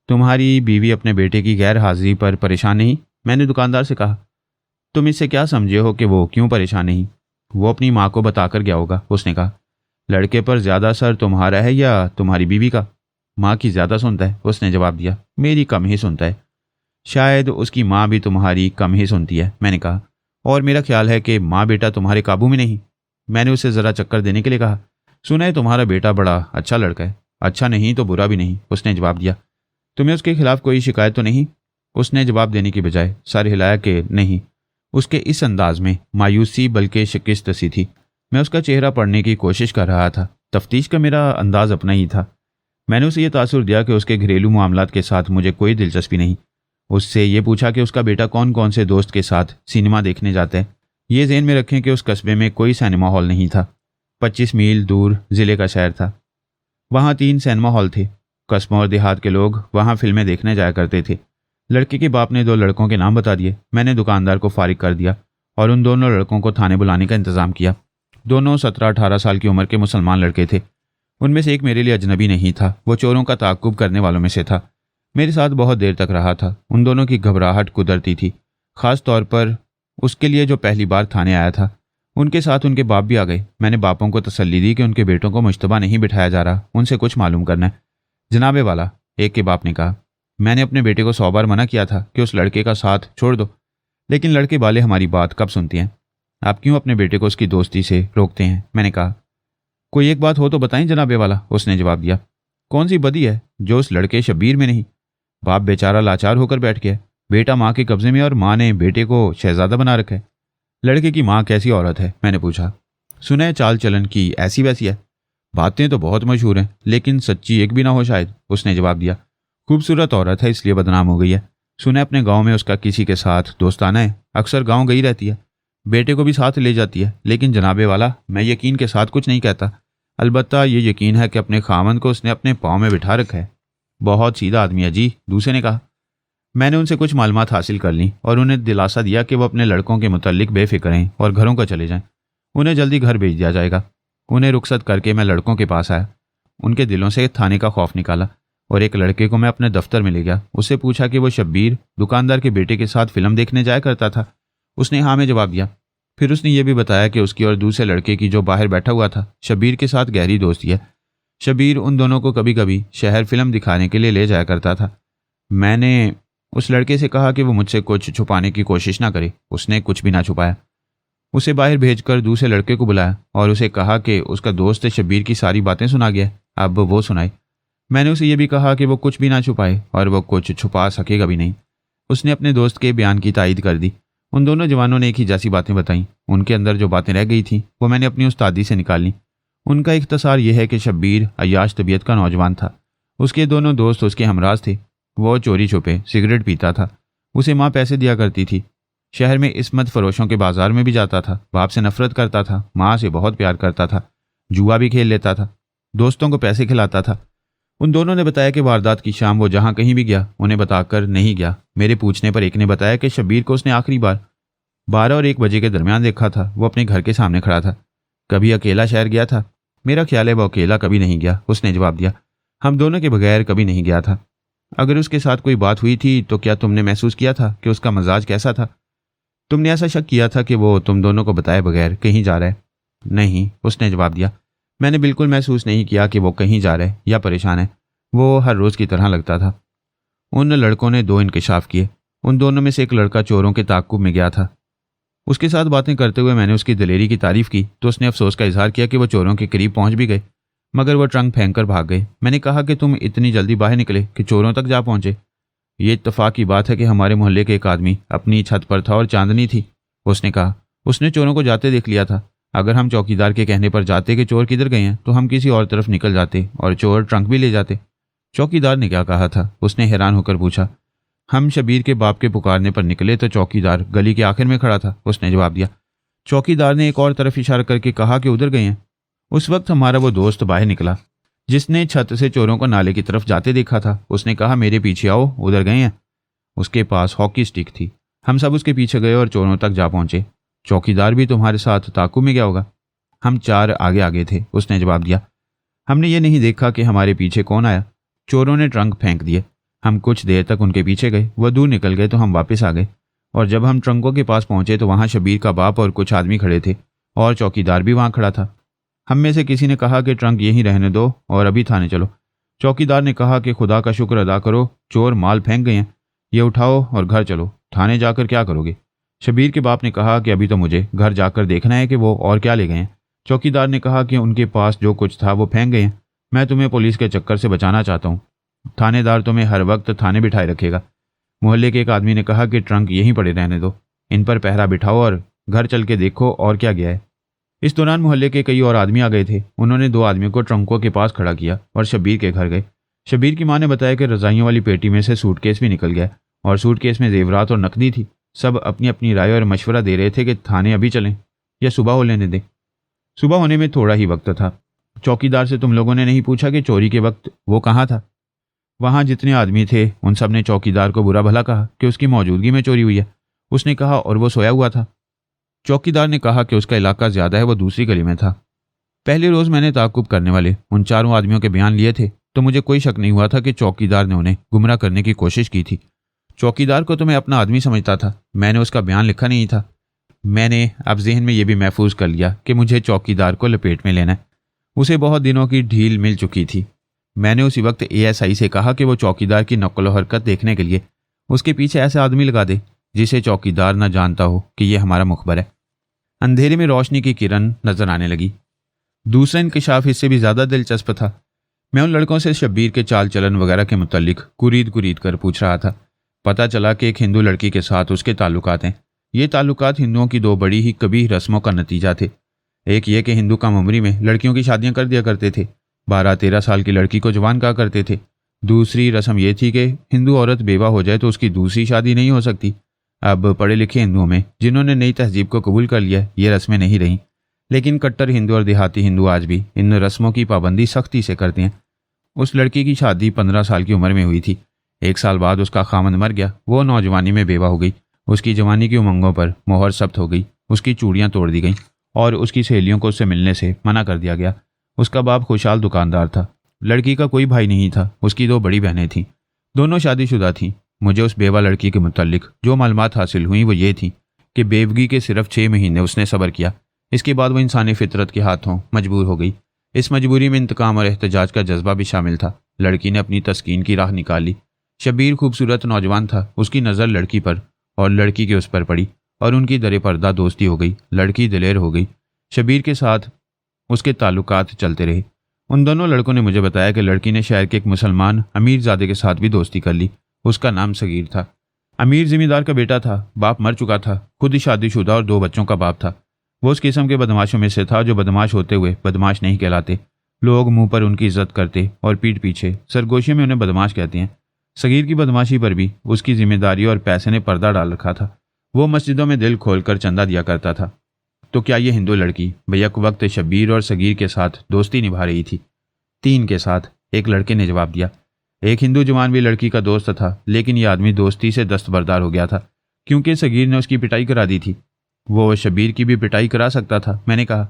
तुम्हारी बीवी अपने बेटे की गैर हाजिरी पर परेशान नहीं? मैंने दुकानदार से कहा। तुम इससे क्या समझे हो कि वो क्यों परेशान नहीं? वो अपनी माँ को बताकर गया होगा, उसने कहा। लड़के पर ज़्यादा असर तुम्हारा है या तुम्हारी बीवी का? माँ की ज़्यादा सुनता है, उसने जवाब दिया। मेरी कम ही सुनता है। शायद उसकी माँ भी तुम्हारी कम ही सुनती है, मैंने कहा। और मेरा ख्याल है कि माँ बेटा तुम्हारे काबू में नहीं। मैंने उसे ज़रा चक्कर देने के लिए कहा। सुना है तुम्हारा बेटा बड़ा अच्छा लड़का है। अच्छा नहीं तो बुरा भी नहीं, उसने जवाब दिया। तुम्हें उसके खिलाफ कोई शिकायत तो नहीं? उसने जवाब देने की बजाय सर हिलाया कि नहीं। उसके इस अंदाज में मायूसी बल्कि शिकस्त सी थी। मैं उसका चेहरा पढ़ने की कोशिश कर रहा था। तफ्तीश का मेरा अंदाज अपना ही था। मैंने उसे ये तासुर दिया कि उसके घरेलू मामलात के साथ मुझे कोई दिलचस्पी नहीं। उससे ये पूछा कि उसका बेटा कौन कौन से दोस्त के साथ सिनेमा देखने जाता है। ये ज़हन में रखें कि उस कस्बे में कोई सिनेमा हॉल नहीं था। 25 मील दूर ज़िले का शहर था। वहाँ 3 सिनेमा हॉल थे। कस्बों और देहात के लोग वहाँ फिल्में देखने जाया करते थे। लड़के के बाप ने 2 लड़कों के नाम बता दिए। मैंने दुकानदार को फारिग कर दिया और उन दोनों लड़कों को थाने बुलाने का इंतज़ाम किया। दोनों 17-18 साल की उम्र के मुसलमान लड़के थे। उनमें से एक मेरे लिए अजनबी नहीं था। वो चोरों का ताक़ुब करने वालों में से था। मेरे साथ बहुत देर तक रहा था। उन दोनों की घबराहट कुदरती थी, ख़ास तौर पर उसके लिए जो पहली बार थाने आया था। उनके साथ उनके बाप भी आ गए। मैंने बापों को तसल्ली दी कि उनके बेटों को मुश्तबा नहीं बिठाया जा रहा, उनसे कुछ मालूम करना है। जनाबे वाला, एक के बाप ने कहा, मैंने अपने बेटे को 100 बार मना किया था कि उस लड़के का साथ छोड़ दो, लेकिन लड़के वाले हमारी बात कब सुनती हैं? आप क्यों अपने बेटे को उसकी दोस्ती से रोकते हैं? मैंने कहा। कोई एक बात हो तो बताएं जनाबे वाला, उसने जवाब दिया। कौन सी बदी है जो उस लड़के शब्बीर में नहीं? बाप बेचारा लाचार होकर बैठ गया। बेटा माँ के कब्जे में और माँ ने बेटे को शहजादा बना रखा है। लड़के की माँ कैसी औरत है? मैंने पूछा। सुना है चाल चलन की ऐसी वैसी है। बातें तो बहुत मशहूर हैं, लेकिन सच्ची एक भी ना हो शायद, उसने जवाब दिया। खूबसूरत औरत है, इसलिए बदनाम हो गई है। सुना है अपने गाँव में उसका किसी के साथ दोस्ताना है। अक्सर गाँव गई रहती है। बेटे को भी साथ ले जाती है। लेकिन जनाबे वाला, मैं यकीन के साथ कुछ नहीं कहता। अलबत्ता ये यकीन है कि अपने खामन को उसने अपने पाँव में बिठा रखा है। बहुत सीधा आदमी है जी, दूसरे ने कहा। मैंने उनसे कुछ मालूमात हासिल कर ली और उन्हें दिलासा दिया कि वो अपने लड़कों के मुतल्लिक बेफिक्र रहें और घरों को चले जाएं। उन्हें जल्दी घर भेज दिया जाएगा। उन्हें रुखसत करके मैं लड़कों के पास आया। उनके दिलों से थाने का खौफ निकाला और एक लड़के को मैं अपने दफ्तर में ले गया। उससे पूछा कि वो शब्बीर दुकानदार के बेटे के साथ फिल्म देखने जाया करता था। उसने हाँ में जवाब दिया। फिर उसने ये भी बताया कि उसकी और दूसरे लड़के की जो बाहर बैठा हुआ था शब्बीर के साथ गहरी दोस्ती है। शब्बीर उन दोनों को कभी कभी शहर फिल्म दिखाने के लिए ले जाया करता था। मैंने उस लड़के से कहा कि वो मुझसे कुछ छुपाने की कोशिश ना करे। उसने कुछ भी ना छुपाया। उसे बाहर भेजकर दूसरे लड़के को बुलाया और उसे कहा कि उसका दोस्त शब्बीर की सारी बातें सुना गया, अब वो सुनाए। मैंने उसे ये भी कहा कि वो कुछ भी ना छुपाए और वो कुछ छुपा सकेगा भी नहीं। उसने अपने दोस्त के बयान की तायद कर दी। उन दोनों जवानों ने एक ही जैसी बातें बताईं। उनके अंदर जो बातें रह गई थीं वो मैंने अपनी उस्तादी से निकाल ली। उनका इख्तसार यह है कि शब्बीर अय्याश तबीयत का नौजवान था। उसके दोनों दोस्त उसके हमराज थे। वो चोरी छुपे सिगरेट पीता था। उसे माँ पैसे दिया करती थी। शहर में इस्मत फरोशों के बाजार में भी जाता था। बाप से नफरत करता था, माँ से बहुत प्यार करता था। जुआ भी खेल लेता था। दोस्तों को पैसे खिलाता था। उन दोनों ने बताया कि वारदात की शाम वो जहाँ कहीं भी गया उन्हें बताकर नहीं गया। मेरे पूछने पर एक ने बताया कि शब्बीर को उसने आखिरी बार 12 और 1 बजे के दरमियान देखा था। वो अपने घर के सामने खड़ा था। कभी अकेला शहर गया था? मेरा ख्याल है वो अकेला कभी नहीं गया, उसने जवाब दिया। हम दोनों के बगैर कभी नहीं गया था। अगर उसके साथ कोई बात हुई थी तो क्या तुमने महसूस किया था कि उसका मजाज कैसा था? तुमने ऐसा शक किया था कि वो तुम दोनों को बताए बगैर कहीं जा रहा है? नहीं, उसने जवाब दिया। मैंने बिल्कुल महसूस नहीं किया कि वो कहीं जा रहा है या परेशान है। वो हर रोज़ की तरह लगता था। उन लड़कों ने 2 इंकशाफ किए। उन दोनों में से एक लड़का चोरों के ताक़ुब में गया था। उसके साथ बातें करते हुए मैंने उसकी दिलेरी की तारीफ की तो उसने अफसोस का इजहार किया कि वो चोरों के करीब पहुंच भी गए, मगर वो ट्रंक फेंक कर भाग गए। मैंने कहा कि तुम इतनी जल्दी बाहर निकले कि चोरों तक जा पहुंचे। ये इत्तफाक की बात है कि हमारे मोहल्ले के एक आदमी अपनी छत पर था और चांदनी थी, उसने कहा। उसने चोरों को जाते देख लिया था। अगर हम चौकीदार के कहने पर जाते कि चोर किधर गए हैं तो हम किसी और तरफ निकल जाते और चोर ट्रंक भी ले जाते। चौकीदार ने क्या कहा था? उसने हैरान होकर पूछा। हम शबीर के बाप के पुकारने पर निकले तो चौकीदार गली के आखिर में खड़ा था, उसने जवाब दिया। चौकीदार ने एक और तरफ इशारा करके कहा कि उधर गए हैं। उस वक्त हमारा वो दोस्त बाहर निकला जिसने छत से चोरों को नाले की तरफ जाते देखा था। उसने कहा, मेरे पीछे आओ, उधर गए हैं। उसके पास हॉकी स्टिक थी। हम सब उसके पीछे गए और चोरों तक जा पहुंचे। चौकीदार भी तुम्हारे साथ ताक़ुब में गया होगा? हम 4 आगे आगे थे, उसने जवाब दिया। हमने ये नहीं देखा कि हमारे पीछे कौन आया। चोरों ने ट्रंक फेंक दिए। हम कुछ देर तक उनके पीछे गए। वह दूर निकल गए तो हम वापस आ गए और जब हम ट्रंकों के पास पहुंचे तो वहां शबीर का बाप और कुछ आदमी खड़े थे और चौकीदार भी वहां खड़ा था। हम में से किसी ने कहा कि ट्रंक यहीं रहने दो और अभी थाने चलो। चौकीदार ने कहा कि खुदा का शुक्र अदा करो, चोर माल फेंक गए हैं, ये उठाओ और घर चलो। थाने जाकर क्या करोगे? शबीर के बाप ने कहा कि अभी तो मुझे घर जाकर देखना है कि वो और क्या ले गए हैं। चौकीदार ने कहा कि उनके पास जो कुछ था वो फेंक गए हैं। मैं तुम्हें पुलिस के चक्कर से बचाना चाहता हूँ। थानेदार तुम्हें हर वक्त थाने बिठाए रखेगा। मोहल्ले के एक आदमी ने कहा कि ट्रंक यहीं पड़े रहने दो, इन पर पहरा बिठाओ और घर चल के देखो और क्या गया है। इस दौरान मोहल्ले के कई और आदमी आ गए थे। उन्होंने 2 आदमियों को ट्रंकों के पास खड़ा किया और शबीर के घर गए। शबीर की मां ने बताया कि रजाइयों वाली पेटी में से सूटकेस भी निकल गया और सूटकेस में जेवरात और नकदी थी। सब अपनी अपनी राय और मशवरा दे रहे थे कि थाने अभी चलें या सुबह हो लेने दें। सुबह होने में थोड़ा ही वक्त था। चौकीदार से तुम लोगों ने नहीं पूछा कि चोरी के वक्त वो कहाँ था? वहां जितने आदमी थे उन सब ने चौकीदार को बुरा भला कहा कि उसकी मौजूदगी में चोरी हुई है, उसने कहा, और वो सोया हुआ था। चौकीदार ने कहा कि उसका इलाका ज्यादा है, वो दूसरी गली में था। पहले रोज मैंने ताकुब करने वाले उन 4 आदमियों के बयान लिए थे तो मुझे कोई शक नहीं हुआ था कि चौकीदार ने उन्हें गुमराह करने की कोशिश की थी। चौकीदार को तो मैं अपना आदमी समझता था। मैंने उसका बयान लिखा नहीं था। मैंने अब जहन में यह भी महफूज कर लिया कि मुझे चौकीदार को लपेट में लेना है। उसे बहुत दिनों की ढील मिल चुकी थी। मैंने उसी वक्त एएसआई से कहा कि वो चौकीदार की नकल व हरकत देखने के लिए उसके पीछे ऐसा आदमी लगा दे जिसे चौकीदार न जानता हो कि यह हमारा मुखबर है। अंधेरे में रोशनी की किरण नजर आने लगी। दूसरा इंकशाफ इससे भी ज्यादा दिलचस्प था। मैं उन लड़कों से शब्बीर के चाल चलन वगैरह के मुतालिक कुरीद कुरीद कर पूछ रहा था। पता चला कि एक हिंदू लड़की के साथ उसके ताल्लुकात हैं। ये ताल्लुकात हिंदुओं की 2 बड़ी ही कबीह रस्मों का नतीजा थे। एक ये कि हिंदू कम उम्री में लड़कियों की शादियां कर दिया करते थे। 12-13 साल की लड़की को जवान कहा करते थे। दूसरी रस्म यह थी कि हिंदू औरत बेवा हो जाए तो उसकी दूसरी शादी नहीं हो सकती। अब पढ़े लिखे हिंदुओं में जिन्होंने नई तहजीब को कबूल कर लिया ये रस्में नहीं रहीं, लेकिन कट्टर हिंदू और देहाती हिंदू आज भी इन रस्मों की पाबंदी सख्ती से करते हैं। उस लड़की की शादी 15 साल की उम्र में हुई थी। 1 साल बाद उसका खामंद मर गया। वो नौजवानी में बेवा हो गई। उसकी जवानी की उमंगों पर मोहर सख्त हो गई। उसकी चूड़ियां तोड़ दी गईं और उसकी सहेलियों को उससे मिलने से मना कर दिया गया। उसका बाप खुशहाल दुकानदार था। लड़की का कोई भाई नहीं था। उसकी 2 बड़ी बहनें थीं, दोनों शादीशुदा थीं। मुझे उस बेवा लड़की के मुतालिक जो मालूमात हासिल हुई वो ये थी कि बेवगी के सिर्फ 6 महीने उसने सब्र किया। इसके बाद वो इंसानी फितरत के हाथों मजबूर हो गई। इस मजबूरी में इंतकाम और एहतजाज का जज्बा भी शामिल था। लड़की ने अपनी तस्कीन की राह निकाली। शबीर खूबसूरत नौजवान था। उसकी नज़र लड़की पर और लड़की के उस पर पड़ी और उनकी दरे पर्दा दोस्ती हो गई। लड़की दिलेर हो गई। शबीर के साथ उसके ताल्लुकात चलते रहे। उन दोनों लड़कों ने मुझे बताया कि लड़की ने शहर के एक मुसलमान अमीरजादे के साथ भी दोस्ती कर ली। उसका नाम सगीर था। अमीर जिम्मेदार का बेटा था। बाप मर चुका था। खुद ही शादीशुदा और 2 बच्चों का बाप था। वो उस किस्म के बदमाशों में से था जो बदमाश होते हुए बदमाश नहीं कहलाते। लोग मुंह पर उनकी इज्जत करते और पीठ पीछे सरगोशी में उन्हें बदमाश कहते हैं। सगीर की बदमाशी पर भी उसकी जिम्मेदारी और पैसे ने पर्दा डाल रखा था। वो मस्जिदों में दिल खोलकर चंदा दिया करता था। तो क्या ये हिंदू लड़की बैक वक्त शब्बीर और सगीर के साथ दोस्ती निभा रही थी? 3 के साथ, एक लड़के ने जवाब दिया। एक हिंदू जवान भी लड़की का दोस्त था, लेकिन यह आदमी दोस्ती से दस्तबरदार हो गया था क्योंकि सगीर ने उसकी पिटाई करा दी थी। वो शबीर की भी पिटाई करा सकता था, मैंने कहा।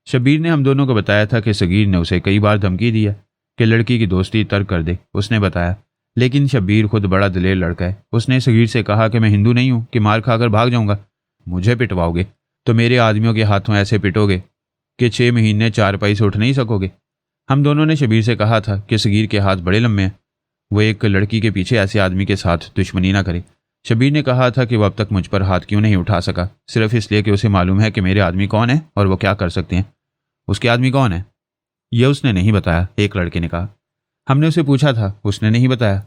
शबीर ने हम दोनों को बताया था कि सगीर ने उसे कई बार धमकी दी है कि लड़की की दोस्ती तर्क कर दे, उसने बताया। लेकिन शबीर खुद बड़ा दिलेर लड़का है। उसने सगीर से कहा कि मैं हिंदू नहीं हूं कि मार खाकर भाग जाऊंगा। मुझे पिटवाओगे तो मेरे आदमियों के हाथों ऐसे पिटोगे कि 6 महीने चारपाई से उठ नहीं सकोगे। हम दोनों ने शबीर से कहा था कि सगीर के हाथ बड़े लंबे हैं, वो एक लड़की के पीछे ऐसे आदमी के साथ दुश्मनी ना करे। शबीर ने कहा था कि वह अब तक मुझ पर हाथ क्यों नहीं उठा सका, सिर्फ इसलिए कि उसे मालूम है कि मेरे आदमी कौन है और वो क्या कर सकते हैं। उसके आदमी कौन है? यह उसने नहीं बताया, एक लड़के ने कहा। हमने उसे पूछा था, उसने नहीं बताया।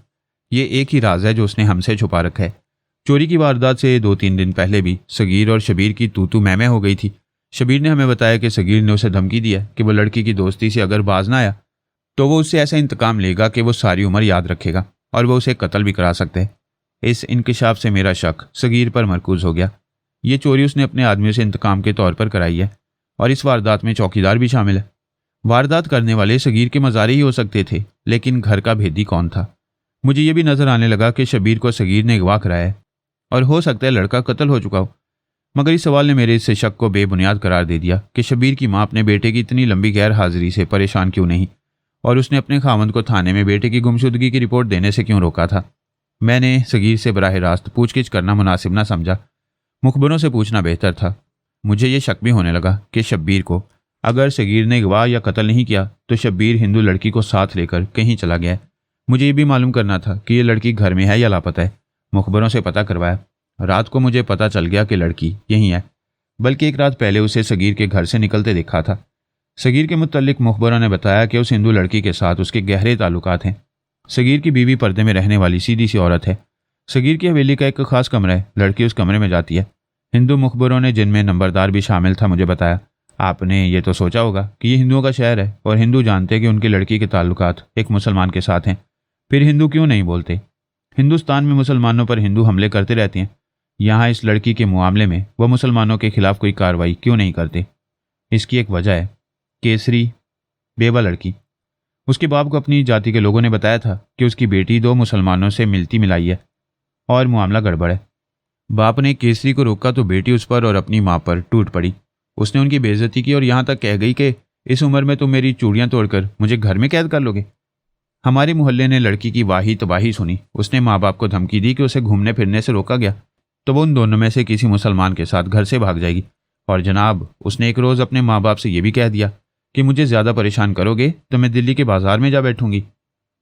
ये एक ही राज है जो उसने हमसे छुपा रखा है। चोरी की वारदात से 2-3 दिन पहले भी सगीर और शबीर की तू मैं हो गई थी। शबीर ने हमें बताया कि सगीर ने उसे धमकी दी है कि वो लड़की की दोस्ती से अगर बाज ना आया तो वो उससे ऐसा इंतकाम लेगा कि वो सारी उम्र याद रखेगा और वो उसे कत्ल भी करा सकते हैं। इस इंकशाफ से मेरा शक सगीर पर मरकूज हो गया। ये चोरी उसने अपने आदमियों से इंतकाम के तौर पर कराई है और इस वारदात में चौकीदार भी शामिल है। वारदात करने वाले सगीर के मज़ारे ही हो सकते थे, लेकिन घर का भेदी कौन था? मुझे ये भी नजर आने लगा कि शबीर को सगीर ने अगवा कराया है और हो सकता है लड़का कत्ल हो चुका हो। मगर इस सवाल ने मेरे इस शक को बेबुनियाद करार दे दिया कि शबीर की माँ अपने बेटे की इतनी लंबी गैर हाजिरी से परेशान क्यों नहीं और उसने अपने खामंद को थाने में बेटे की गुमशुदगी की रिपोर्ट देने से क्यों रोका था। मैंने सगीर से बराह रास्त पूछगिछ करना मुनासिब ना समझा, मुखबरों से पूछना बेहतर था। मुझे ये शक भी होने लगा कि शब्बीर को अगर सगीर ने अगवा या कत्ल नहीं किया तो शब्बीर हिंदू लड़की को साथ लेकर कहीं चला गया है। मुझे ये भी मालूम करना था कि ये लड़की घर में है या लापता है। मुखबरों से पता करवाया। रात को मुझे पता चल गया कि लड़की यहीं है, बल्कि एक रात पहले उसे सगीर के घर से निकलते देखा था। सगीर के मुतल्लिक मुखबरों ने बताया कि उस हिंदू लड़की के साथ उसके गहरे ताल्लुकात हैं। सगीर की बीवी पर्दे में रहने वाली सीधी सी औरत है। सगीर की हवेली का एक खास कमरा है, लड़की उस कमरे में जाती है। हिंदू मुखबरों ने, जिनमें नंबरदार भी शामिल था, मुझे बताया, आपने ये तो सोचा होगा कि ये हिंदुओं का शहर है और हिंदू जानते हैं कि उनकी लड़की के ताल्लुकात एक मुसलमान के साथ हैं। फिर हिंदू क्यों नहीं बोलते? हिंदुस्तान में मुसलमानों पर हिंदू हमले करते रहते हैं। यहाँ इस लड़की के मामले में वह मुसलमानों के खिलाफ कोई कार्रवाई क्यों नहीं करते? इसकी एक वजह है, केसरी बेवा लड़की। उसके बाप को अपनी जाति के लोगों ने बताया था कि उसकी बेटी 2 मुसलमानों से मिलती मिलाई है और मामला गड़बड़ है। बाप ने केसरी को रोका तो बेटी उस पर और अपनी माँ पर टूट पड़ी। उसने उनकी बेइज्जती की और यहाँ तक कह गई कि इस उम्र में तुम मेरी चूड़ियाँ तोड़कर मुझे घर में कैद कर लोगे। हमारे मोहल्ले ने लड़की की वाही तबाही सुनी। उसने माँ बाप को धमकी दी कि उसे घूमने फिरने से रोका गया तो वो उन दोनों में से किसी मुसलमान के साथ घर से भाग जाएगी। और जनाब, उसने एक रोज़ अपने माँ बाप से ये भी कह दिया कि मुझे ज़्यादा परेशान करोगे तो मैं दिल्ली के बाजार में जा बैठूंगी।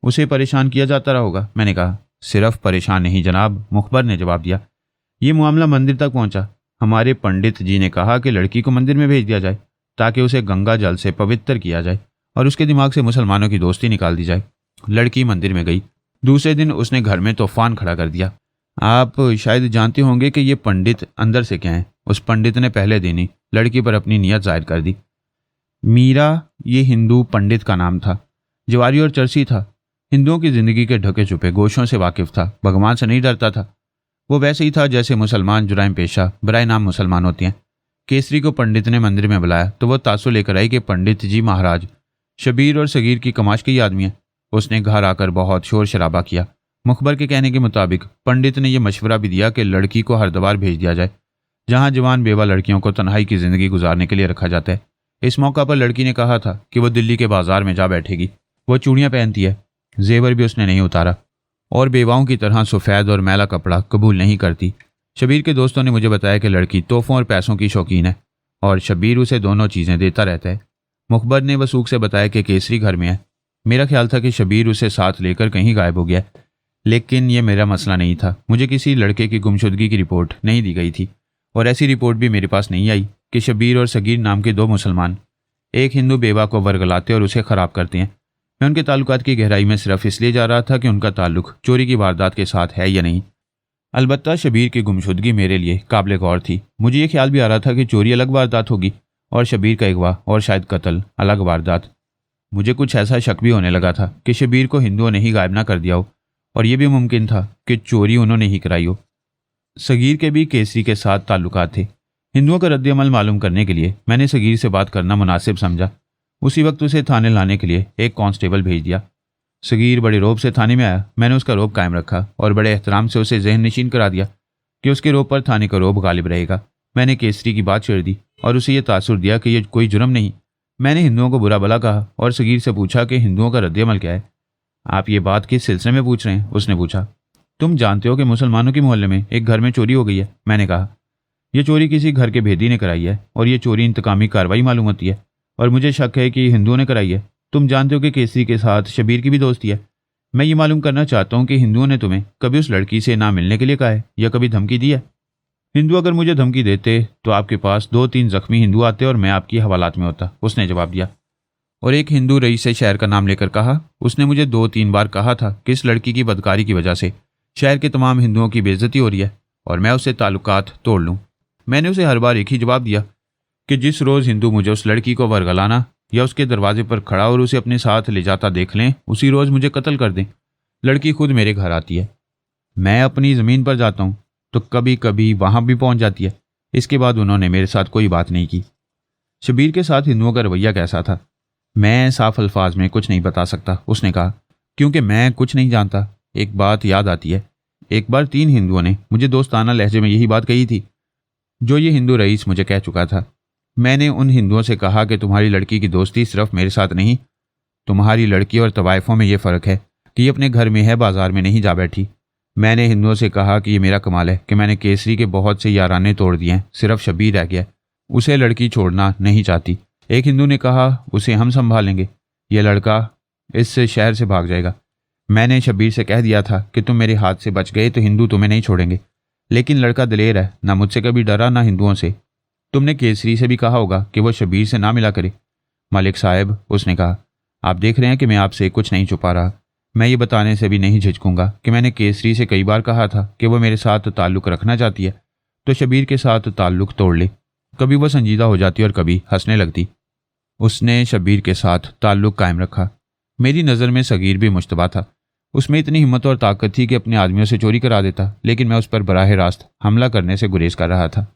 उसे परेशान किया जाता रहा होगा। मैंने कहा, सिर्फ परेशान नहीं जनाब, मुखबर ने जवाब दिया। ये मामला मंदिर तक पहुंचा। हमारे पंडित जी ने कहा कि लड़की को मंदिर में भेज दिया जाए ताकि उसे गंगा जल से पवित्र किया जाए और उसके दिमाग से मुसलमानों की दोस्ती निकाल दी जाए। लड़की मंदिर में गई। दूसरे दिन उसने घर में तूफान खड़ा कर दिया। आप शायद जानते होंगे कि ये पंडित अंदर से क्या है। उस पंडित ने पहले दिन ही लड़की पर अपनी नीयत जाहिर कर दी। मीरा ये हिंदू पंडित का नाम था। जवारी और चरसी था। हिंदुओं की जिंदगी के ढके छुपे गोशों से वाकिफ था। भगवान से नहीं डरता था। वो वैसे ही था जैसे मुसलमान जुराइम पेशा बराए नाम मुसलमान होते हैं। केसरी को पंडित ने मंदिर में बुलाया तो वो तासु लेकर आई कि पंडित जी महाराज शबीर और सगीर की कमाश के ही आदमी है। उसने घर आकर बहुत शोर शराबा किया। मुखबर के कहने के मुताबिक पंडित ने यह मशवरा भी दिया कि लड़की को हरिद्वार भेज दिया जाए, जहां जवान बेवा लड़कियों को तन्हाई की जिंदगी गुजारने के लिए रखा जाता है। इस मौका पर लड़की ने कहा था कि वो दिल्ली के बाजार में जा बैठेगी। वो चूड़ियाँ पहनती है, जेवर भी उसने नहीं उतारा और बेवाओं की तरह सफ़ेद और मैला कपड़ा कबूल नहीं करती। शबीर के दोस्तों ने मुझे बताया कि लड़की तोहफों और पैसों की शौकीन है और शबीर उसे दोनों चीज़ें देता रहता है। मुखबर ने वसूख से बताया कि केसरी घर में है। मेरा ख्याल था कि शबीर उसे साथ लेकर कहीं गायब हो गया, लेकिन यह मेरा मसला नहीं था। मुझे किसी लड़के की गुमशुदगी की रिपोर्ट नहीं दी गई थी और ऐसी रिपोर्ट भी मेरे पास नहीं आई कि शबीर और सगीर नाम के 2 मुसलमान एक हिंदू बेवा को वर्गलाते और उसे ख़राब करते हैं। मैं उनके ताल्लुकात की गहराई में सिर्फ इसलिए जा रहा था कि उनका ताल्लुक चोरी की वारदात के साथ है या नहीं। अलबत्ता शबीर की गुमशुदगी मेरे लिए काबिल गौर थी। मुझे ये ख्याल भी आ रहा था कि चोरी अलग वारदात होगी और शबीर का अगवा और शायद कत्ल अलग वारदात। मुझे कुछ ऐसा शक भी होने लगा था कि शबीर को हिंदुओं ने ही गायब ना कर दिया हो और यह भी मुमकिन था कि चोरी उन्होंने ही कराई हो। सगीर के भी केसरी के साथ ताल्लुकात थे। हिंदुओं का रद्द अमल मालूम करने के लिए मैंने सगीर से बात करना मुनासिब समझा। उसी वक्त उसे थाने लाने के लिए एक कांस्टेबल भेज दिया। सगीर बड़े रौब से थाने में आया। मैंने उसका रौब कायम रखा और बड़े एहतराम से उसे जहन नशीन करा दिया कि उसके रौब पर थाने का रौब गालिब रहेगा। मैंने केसरी की बात छेड़ दी और उसे यह तासुर दिया कि यह कोई जुर्म नहीं। मैंने हिंदुओं को बुरा भला कहा और सगीर से पूछा कि हिंदुओं का रद्द-ए-अमल क्या है। आप ये बात किस सिलसिले में पूछ रहे हैं? उसने पूछा। तुम जानते हो कि मुसलमानों के मोहल्ले में एक घर में चोरी हो गई है। मैंने कहा। यह चोरी किसी घर के भेदी ने कराई है और यह चोरी इंतकामी कार्रवाई मालूम होती है और मुझे शक है कि हिंदुओं ने कराई है। तुम जानते हो कि केसरी के साथ शबीर की भी दोस्ती है। मैं ये मालूम करना चाहता हूँ कि हिंदुओं ने तुम्हें कभी उस लड़की से ना मिलने के लिए कहा है या कभी धमकी दी है? हिंदू अगर मुझे धमकी देते तो आपके पास 2-3 जख्मी हिंदू आते और मैं आपकी हवालात में होता, उसने जवाब दिया। और एक हिंदू रईस से शहर का नाम लेकर कहा। उसने मुझे 2-3 बार कहा था कि इस लड़की की बदकारी की वजह से शहर के तमाम हिंदुओं की बेइज्जती हो रही है और मैं उससे ताल्लुकात तोड़ लूँ। मैंने उसे हर बार एक ही जवाब दिया कि जिस रोज़ हिंदू मुझे उस लड़की को वरगलाना या उसके दरवाजे पर खड़ा और उसे अपने साथ ले जाता देख लें, उसी रोज़ मुझे कत्ल कर दें। लड़की खुद मेरे घर आती है, मैं अपनी ज़मीन पर जाता हूँ तो कभी कभी वहाँ भी पहुँच जाती है। इसके बाद उन्होंने मेरे साथ कोई बात नहीं की। शबीर के साथ हिंदुओं का रवैया कैसा था मैं साफ अल्फाज में कुछ नहीं बता सकता, उसने कहा, क्योंकि मैं कुछ नहीं जानता। एक बात याद आती है, एक बार 3 हिंदुओं ने मुझे दोस्ताना लहजे में यही बात कही थी जो ये हिंदू रईस मुझे कह चुका था। मैंने उन हिंदुओं से कहा कि तुम्हारी लड़की की दोस्ती सिर्फ मेरे साथ नहीं, तुम्हारी लड़की और तवाइफों में ये फ़र्क है कि ये अपने घर में है, बाजार में नहीं जा बैठी। मैंने हिंदुओं से कहा कि ये मेरा कमाल है कि मैंने केसरी के बहुत से याराने तोड़ दिए हैं, सिर्फ शबीर रह गया, उसे लड़की छोड़ना नहीं चाहती। एक हिंदू ने कहा उसे हम संभालेंगे, यह लड़का इस शहर से भाग जाएगा। मैंने शबीर से कह दिया था कि तुम मेरे हाथ से बच गए तो हिंदू तुम्हें नहीं छोड़ेंगे, लेकिन लड़का दिलेर है, ना मुझसे कभी डरा ना हिंदुओं से। तुमने केसरी से भी कहा होगा कि वो शबीर से ना मिला करे। मलिक साहब, उसने कहा, आप देख रहे हैं कि मैं आपसे कुछ नहीं छुपा रहा। मैं ये बताने से भी नहीं झिझकूंगा कि मैंने केसरी से कई बार कहा था कि वो मेरे साथ ताल्लुक़ रखना चाहती है तो शबीर के साथ ताल्लुक़ तोड़ ले। कभी वो संजीदा हो जाती और कभी हंसने लगती। उसने शबीर के साथ ताल्लुक़ कायम रखा। मेरी नज़र में सगीर भी मुश्तबा था। उसमें इतनी हिम्मत और ताकत थी कि अपने आदमियों से चोरी करा देता, लेकिन मैं उस पर बराह रास्त हमला करने से गुरेज कर रहा था।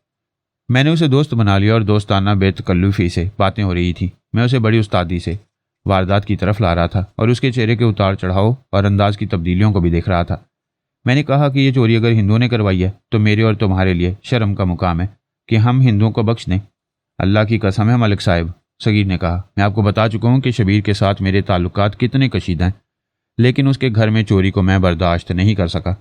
मैंने उसे दोस्त बना लिया और दोस्ताना बेतकल्लुफ़ी से बातें हो रही थी। मैं उसे बड़ी उस्तादी से वारदात की तरफ ला रहा था और उसके चेहरे के उतार चढ़ाव और अंदाज की तब्दीलियों को भी देख रहा था। मैंने कहा कि यह चोरी अगर हिंदुओं ने करवाई है तो मेरे और तुम्हारे लिए शर्म का मुकाम है कि हम हिंदुओं को बख्श दें। अल्लाह की कसम है मलिक साहब, सगीर ने कहा, मैं आपको बता चुका हूँ कि शबीर के साथ मेरे ताल्लुकात कितने कशीदा हैं, लेकिन उसके घर में चोरी को मैं बर्दाश्त नहीं कर सका।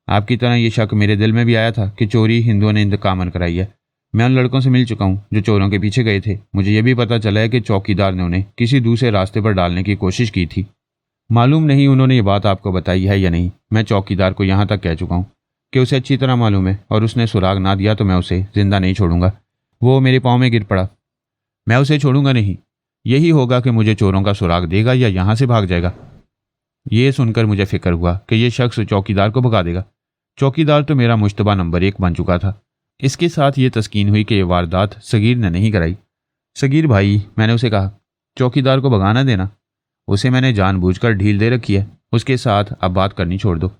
आपकी तरह ये शक मेरे दिल में भी आया था कि चोरी हिंदुओं ने इंतकामन कराई है। मैं उन लड़कों से मिल चुका हूँ जो चोरों के पीछे गए थे। मुझे यह भी पता चला है कि चौकीदार ने उन्हें किसी दूसरे रास्ते पर डालने की कोशिश की थी। मालूम नहीं उन्होंने ये बात आपको बताई है या नहीं। मैं चौकीदार को यहाँ तक कह चुका हूँ कि उसे अच्छी तरह मालूम है और उसने सुराग ना दिया तो मैं उसे जिंदा नहीं छोड़ूंगा। वो मेरे पाँव में गिर पड़ा, मैं उसे छोड़ूंगा नहीं। यही होगा कि मुझे चोरों का सुराग देगा या यहाँ से भाग जाएगा। ये सुनकर मुझे फिक्र हुआ कि यह शख्स चौकीदार को भगा देगा। चौकीदार तो मेरा मुश्तबा नंबर 1 बन चुका था। इसके साथ ये तस्कीन हुई कि यह वारदात सगीर ने नहीं कराई। सगीर भाई, मैंने उसे कहा, चौकीदार को भगाना देना। उसे मैंने जानबूझकर ढील दे रखी है। उसके साथ अब बात करनी छोड़ दो।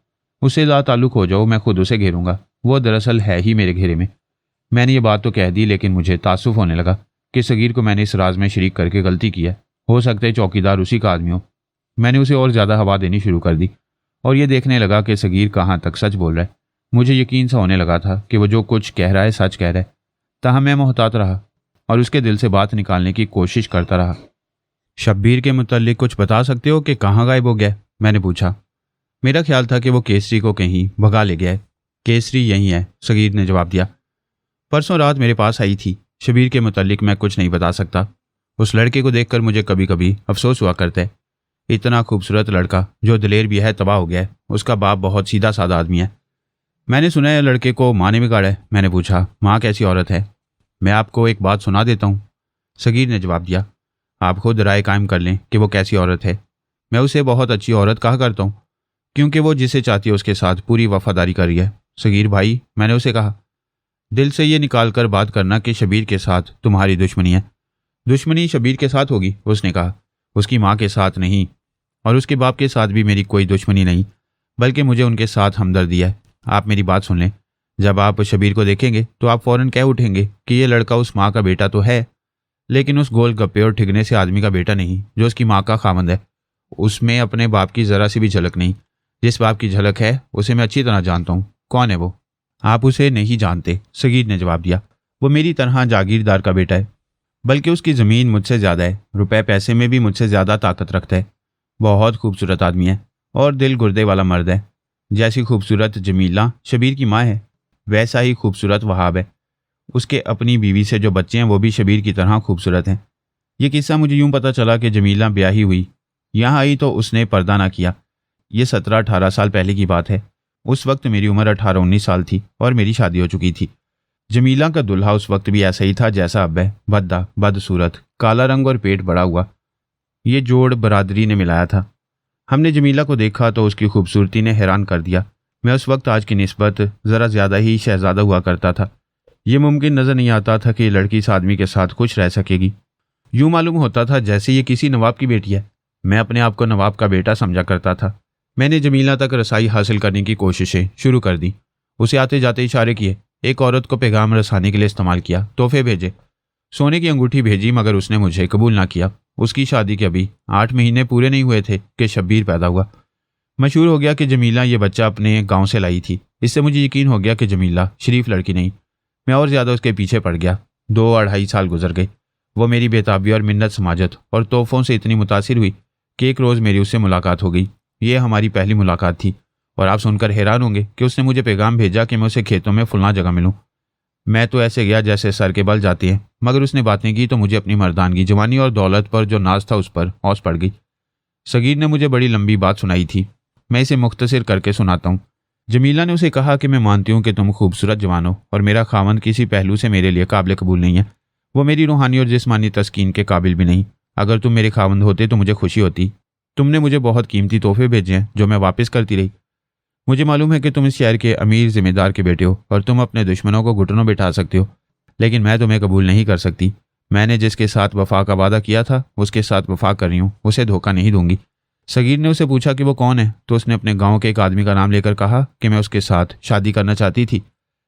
उससे ला ताल्लुक़ हो जाओ, मैं खुद उसे घेरूंगा। वो दरअसल है ही मेरे घेरे में। मैंने ये बात तो कह दी, लेकिन मुझे तासुफ होने लगा कि सगीर को मैंने इस राज में शरीक करके गलती की है। हो सकता है चौकीदार उसी का आदमी हो। मैंने उसे और ज़्यादा हवा देनी शुरू कर दी और ये देखने लगा कि सगीर कहाँ तक सच बोल रहा है। मुझे यकीन सा होने लगा था कि वो जो कुछ कह रहा है सच कह रहा है। ताहम मैं मोहतात रहा और उसके दिल से बात निकालने की कोशिश करता रहा। शब्बीर के मुतल्लिक कुछ बता सकते हो कि कहाँ गायब हो गया? मैंने पूछा। मेरा ख्याल था कि वो केसरी को कहीं भगा ले गया है। केसरी यहीं है, सगीर ने जवाब दिया। परसों रात मेरे पास आई थी। शब्बीर के मुतल्लिक मैं कुछ नहीं बता सकता। उस लड़के को देखकर मुझे कभी कभी अफसोस हुआ करता है। इतना खूबसूरत लड़का जो दिलेर भी है तबाह हो गया है। उसका बाप बहुत सीधा साधा आदमी है। मैंने सुना है लड़के को माँ ने बिगाड़ा है। मैंने पूछा, माँ कैसी औरत है? मैं आपको एक बात सुना देता हूँ, सगीर ने जवाब दिया। आप खुद राय कायम कर लें कि वो कैसी औरत है। मैं उसे बहुत अच्छी औरत कहा करता हूँ क्योंकि वो जिसे चाहती है उसके साथ पूरी वफादारी कर रही है। सगीर भाई, मैंने उसे कहा, दिल से ये निकाल कर बात करना कि शबीर के साथ तुम्हारी दुश्मनी है। दुश्मनी शबीर के साथ होगी, उसने कहा, उसकी माँ के साथ नहीं और उसके बाप के साथ भी मेरी कोई दुश्मनी नहीं, बल्कि मुझे उनके साथ हमदर्दी है। आप मेरी बात सुन लें। जब आप शबीर को देखेंगे तो आप फ़ौरन कह उठेंगे कि ये लड़का उस माँ का बेटा तो है, लेकिन उस गोलगप्पे और ठिगने से आदमी का बेटा नहीं जो उसकी माँ का खामंद है, उसमें अपने बाप की ज़रा सी भी झलक नहीं। जिस बाप की झलक है उसे मैं अच्छी तरह जानता हूँ। कौन है वो? आप उसे नहीं जानते, सगीर ने जवाब दिया। वो मेरी तरह जागीरदार का बेटा है, बल्कि उसकी ज़मीन मुझसे ज़्यादा है, रुपए पैसे में भी मुझसे ज़्यादा ताकत रखता है। बहुत खूबसूरत आदमी है और दिल गुर्दे वाला मर्द है। जैसी खूबसूरत जमीला शबीर की माँ है, वैसा ही खूबसूरत वहाब है। उसके अपनी बीवी से जो बच्चे हैं वो भी शबीर की तरह खूबसूरत हैं। ये किस्सा मुझे यूं पता चला कि जमीला ब्याही हुई, यहाँ आई तो उसने पर्दा ना किया। ये 17-18 साल पहले की बात है। उस वक्त मेरी उम्र 18-19 साल थी और मेरी शादी हो चुकी थी। जमीला का दुल्हा उस वक्त भी ऐसा ही था जैसा अब है, भद्दा, बदसूरत, काला रंग और पेट बड़ा हुआ। ये जोड़ बरादरी ने मिलाया था। हमने जमीला को देखा तो उसकी खूबसूरती ने हैरान कर दिया। मैं उस वक्त आज की निस्बत ज़रा ज़्यादा ही शहजादा हुआ करता था। ये मुमकिन नज़र नहीं आता था कि लड़की इस आदमी के साथ खुश रह सकेगी। यूं मालूम होता था जैसे ये किसी नवाब की बेटी है। मैं अपने आप को नवाब का बेटा समझा करता था। मैंने जमीला तक रसाई हासिल करने की कोशिशें शुरू कर दी। उसे आते जाते इशारे किए, एक औरत को पैगाम रसाने के लिए इस्तेमाल किया, तोहफे भेजे, सोने की अंगूठी भेजी, मगर उसने मुझे कबूल ना किया। उसकी शादी के अभी 8 महीने पूरे नहीं हुए थे कि शब्बीर पैदा हुआ। मशहूर हो गया कि जमीला ये बच्चा अपने गांव से लाई थी। इससे मुझे यकीन हो गया कि जमीला शरीफ लड़की नहीं। मैं और ज़्यादा उसके पीछे पड़ गया। 2-2.5 साल गुजर गए। वो मेरी बेताबी और मिन्नत समाजत और तोहफ़ों से इतनी मुतासिर हुई कि एक रोज़ मेरी उससे मुलाकात हो गई। ये हमारी पहली मुलाकात थी और आप सुनकर हैरान होंगे कि उसने मुझे पैगाम भेजा कि मैं उसे खेतों में फुलना जगह मिलूँ। मैं तो ऐसे गया जैसे सर के बल जाते हैं, मगर उसने बातें की तो मुझे अपनी मर्दानगी, जवानी और दौलत पर जो नाज था उस पर हौस पड़ गई। सगीर ने मुझे बड़ी लंबी बात सुनाई थी। मैं इसे मुख्तसर करके सुनाता हूँ। जमीला ने उसे कहा कि मैं मानती हूँ कि तुम खूबसूरत जवान हो और मेरा खामन किसी पहलू से मेरे लिए काबिल कबूल नहीं है। वो मेरी रूहानी और जिस्मानी तस्कीन के काबिल भी नहीं। अगर तुम मेरे खामंद होते तो मुझे खुशी होती। तुमने मुझे बहुत कीमती तोहफे भेजे हैं जो मैं वापस करती रही। मुझे मालूम है कि तुम इस शहर के अमीर जिम्मेदार के बेटे हो और तुम अपने दुश्मनों को घुटनों बिठा सकते हो, लेकिन मैं तुम्हें कबूल नहीं कर सकती। मैंने जिसके साथ वफा का वादा किया था उसके साथ वफा कर रही हूँ, उसे धोखा नहीं दूंगी। सगीर ने उसे पूछा कि वो कौन है, तो उसने अपने गांव के एक आदमी का नाम लेकर कहा कि मैं उसके साथ शादी करना चाहती थी,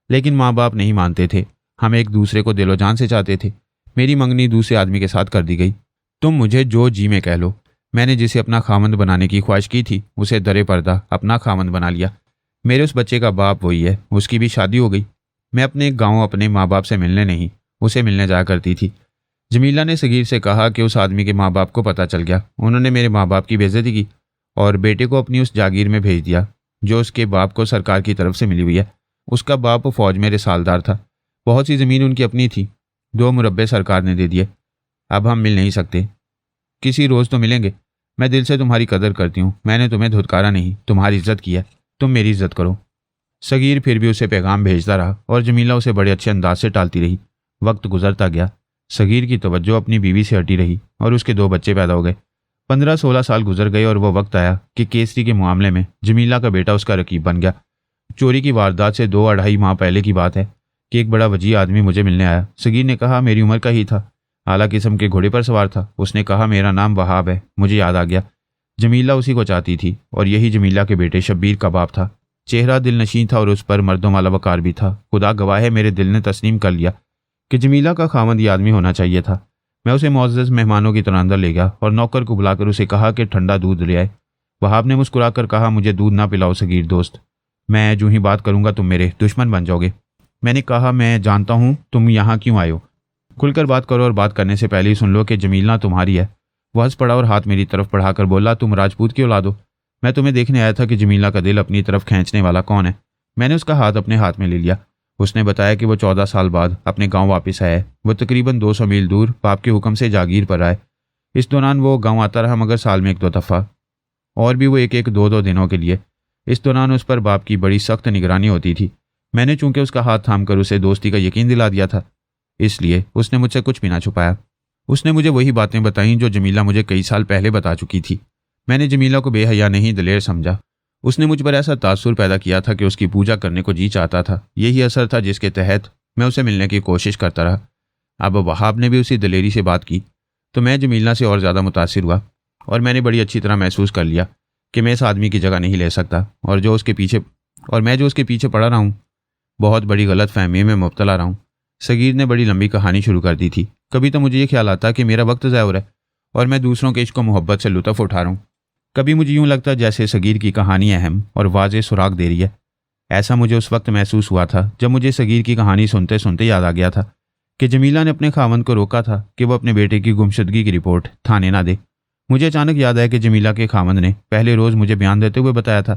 लेकिन माँ बाप नहीं मानते थे। हम एक दूसरे को दिलो जान से चाहते थे। मेरी मंगनी दूसरे आदमी के साथ कर दी गई। तुम मुझे जो जी में कह लो। मैंने जिसे अपना खामंद बनाने की ख्वाहिश की थी उसे दरे पर्दा अपना खामंद बना लिया। मेरे उस बच्चे का बाप वही है, उसकी भी शादी हो गई। मैं अपने गाँव अपने माँ बाप से मिलने नहीं, उसे मिलने जाया करती थी। जमीला ने सगीर से कहा कि उस आदमी के माँ बाप को पता चल गया। उन्होंने मेरे माँ बाप की बेइज्जती की और बेटे को अपनी उस जागीर में भेज दिया जो उसके बाप को सरकार की तरफ से मिली हुई है। उसका बाप फौज में रिसालदार था। बहुत सी ज़मीन उनकी अपनी थी। 2 मुरब्बे सरकार ने दे दिए। अब हम मिल नहीं सकते। किसी रोज़ तो मिलेंगे। मैं दिल से तुम्हारी कदर करती हूँ। मैंने तुम्हें धुतकारा नहीं, तुम्हारी इज्जत की है। तुम मेरी इज्जत करो। सगीर फिर भी उसे पैगाम भेजता रहा और जमीला उसे बड़े अच्छे अंदाज से टालती रही। वक्त गुजरता गया। सगीर की तवज्जो अपनी बीवी से हटी रही और उसके 2 बच्चे पैदा हो गए। 15-16 साल गुजर गए और वो वक्त आया कि केसरी के मामले में जमीला का बेटा उसका रकीब बन गया। चोरी की वारदात से 2-2.5 माह पहले की बात है कि एक बड़ा वजी आदमी मुझे मिलने आया। सगीर ने कहा मेरी उम्र का ही था, आला किस्म के घोड़े पर सवार था। उसने कहा मेरा नाम वहाब है। मुझे याद आ गया, जमीला उसी को चाहती थी और यही जमीला के बेटे शब्बीर का बाप था। चेहरा दिल नशीं था और उस पर मर्दों वाला वकार भी था। खुदा गवाह है, मेरे दिल ने तस्लीम कर लिया कि जमीला का खामंद ये आदमी होना चाहिए था। मैं उसे मुअज़्ज़ज़ मेहमानों की तरह अंदर ले गया और नौकर को बुलाकर उसे कहा कि ठंडा दूध ले आए। वहाब ने मुस्कुराकर कहा मुझे दूध ना पिलाओ सगीर दोस्त, मैं जो ही बात करूंगा तुम मेरे दुश्मन बन जाओगे। मैंने कहा मैं जानता हूँ तुम यहाँ क्यों आए हो। खुलकर बात करो और बात करने से पहले ही सुन लो कि जमीला तुम्हारी है। वह हंस पड़ा और हाथ मेरी तरफ बढ़ाकर बोला तुम राजपूत की औलाद हो। मैं तुम्हें देखने आया था कि जमीला का दिल अपनी तरफ खींचने वाला कौन है। मैंने उसका हाथ अपने हाथ में ले लिया। उसने बताया कि वो 14 साल बाद अपने गांव वापस आया है। वो तकरीबन 200 मील दूर बाप के हुक्म से जागीर पर आए। इस दौरान वो गांव आता रहा, मगर साल में 1-2 दफ़ा, और भी वो 1-1, 2-2 दिनों के लिए। इस दौरान उस पर बाप की बड़ी सख्त निगरानी होती थी। मैंने चूंकि उसका हाथ थामकर उसे दोस्ती का यकीन दिला दिया था, इसलिए उसने मुझसे कुछ भी ना छुपाया। उसने मुझे वही बातें बताईं जो जमीला मुझे कई साल पहले बता चुकी थी। मैंने जमीला को बेहया नहीं दलेर समझा। उसने मुझ पर ऐसा तासुर पैदा किया था कि उसकी पूजा करने को जी चाहता था। यही असर था जिसके तहत मैं उसे मिलने की कोशिश करता रहा। अब वहाब ने भी उसी दलेरी से बात की तो मैं जमीला से और ज़्यादा मुतासिर हुआ और मैंने बड़ी अच्छी तरह महसूस कर लिया कि मैं इस आदमी की जगह नहीं ले सकता और मैं जो उसके पीछे पड़ा रहा हूँ बहुत बड़ी गलत फहमी में मुब्तला रहा हूँ। सगीर ने बड़ी लंबी कहानी शुरू कर दी थी कभी तो मुझे ये ख्याल आता कि मेरा वक्त ज़ाया हो रहा है और मैं दूसरों के इश्क व मोहब्बत से लुत्फ़ उठा रहा हूँ। कभी मुझे यूँ लगता जैसे सगीर की कहानी अहम और वाज़ेह सुराग दे रही है। ऐसा मुझे उस वक्त महसूस हुआ था जब मुझे सगीर की कहानी सुनते सुनते याद आ गया था कि जमीला ने अपने खावंद को रोका था कि वह अपने बेटे की गुमशुदगी की रिपोर्ट थाने ना दे। मुझे अचानक याद आया कि जमीला के खावंद ने पहले रोज़ मुझे बयान देते हुए बताया था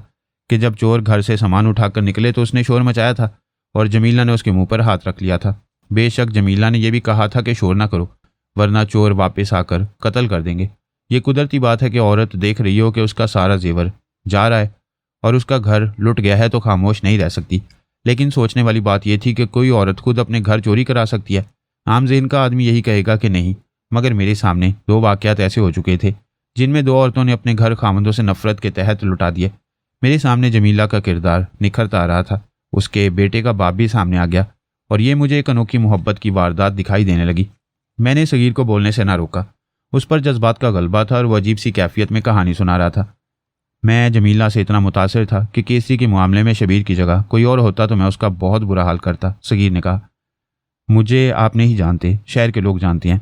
कि जब चोर घर से सामान उठाकर निकले तो उसने शोर मचाया था और जमीला ने उसके मुंह पर हाथ रख लिया था। बेशक जमीला ने यह भी कहा था कि शोर ना करो वरना चोर वापस आकर कत्ल कर देंगे। ये कुदरती बात है कि औरत देख रही हो कि उसका सारा जेवर जा रहा है और उसका घर लुट गया है तो खामोश नहीं रह सकती। लेकिन सोचने वाली बात यह थी कि कोई औरत खुद अपने घर चोरी करा सकती है। आम ज़हन का आदमी यही कहेगा कि नहीं, मगर मेरे सामने 2 वाक़यात ऐसे हो चुके थे जिनमें 2 औरतों ने अपने घर खामंदों से नफरत के तहत लुटा दिए। मेरे सामने जमीला का किरदार निखरता आ रहा था, उसके बेटे का बाप भी सामने आ गया और ये मुझे एक अनोखी मोहब्बत की वारदात दिखाई देने लगी। मैंने सगीर को बोलने से ना रोका। उस पर जज्बात का गलबा था और वह अजीब सी कैफियत में कहानी सुना रहा था। मैं जमीला से इतना मुतासिर था कि केसरी के मामले में शबीर की जगह कोई और होता तो मैं उसका बहुत बुरा हाल करता। सगीर ने कहा, मुझे आप नहीं जानते, शहर के लोग जानते हैं।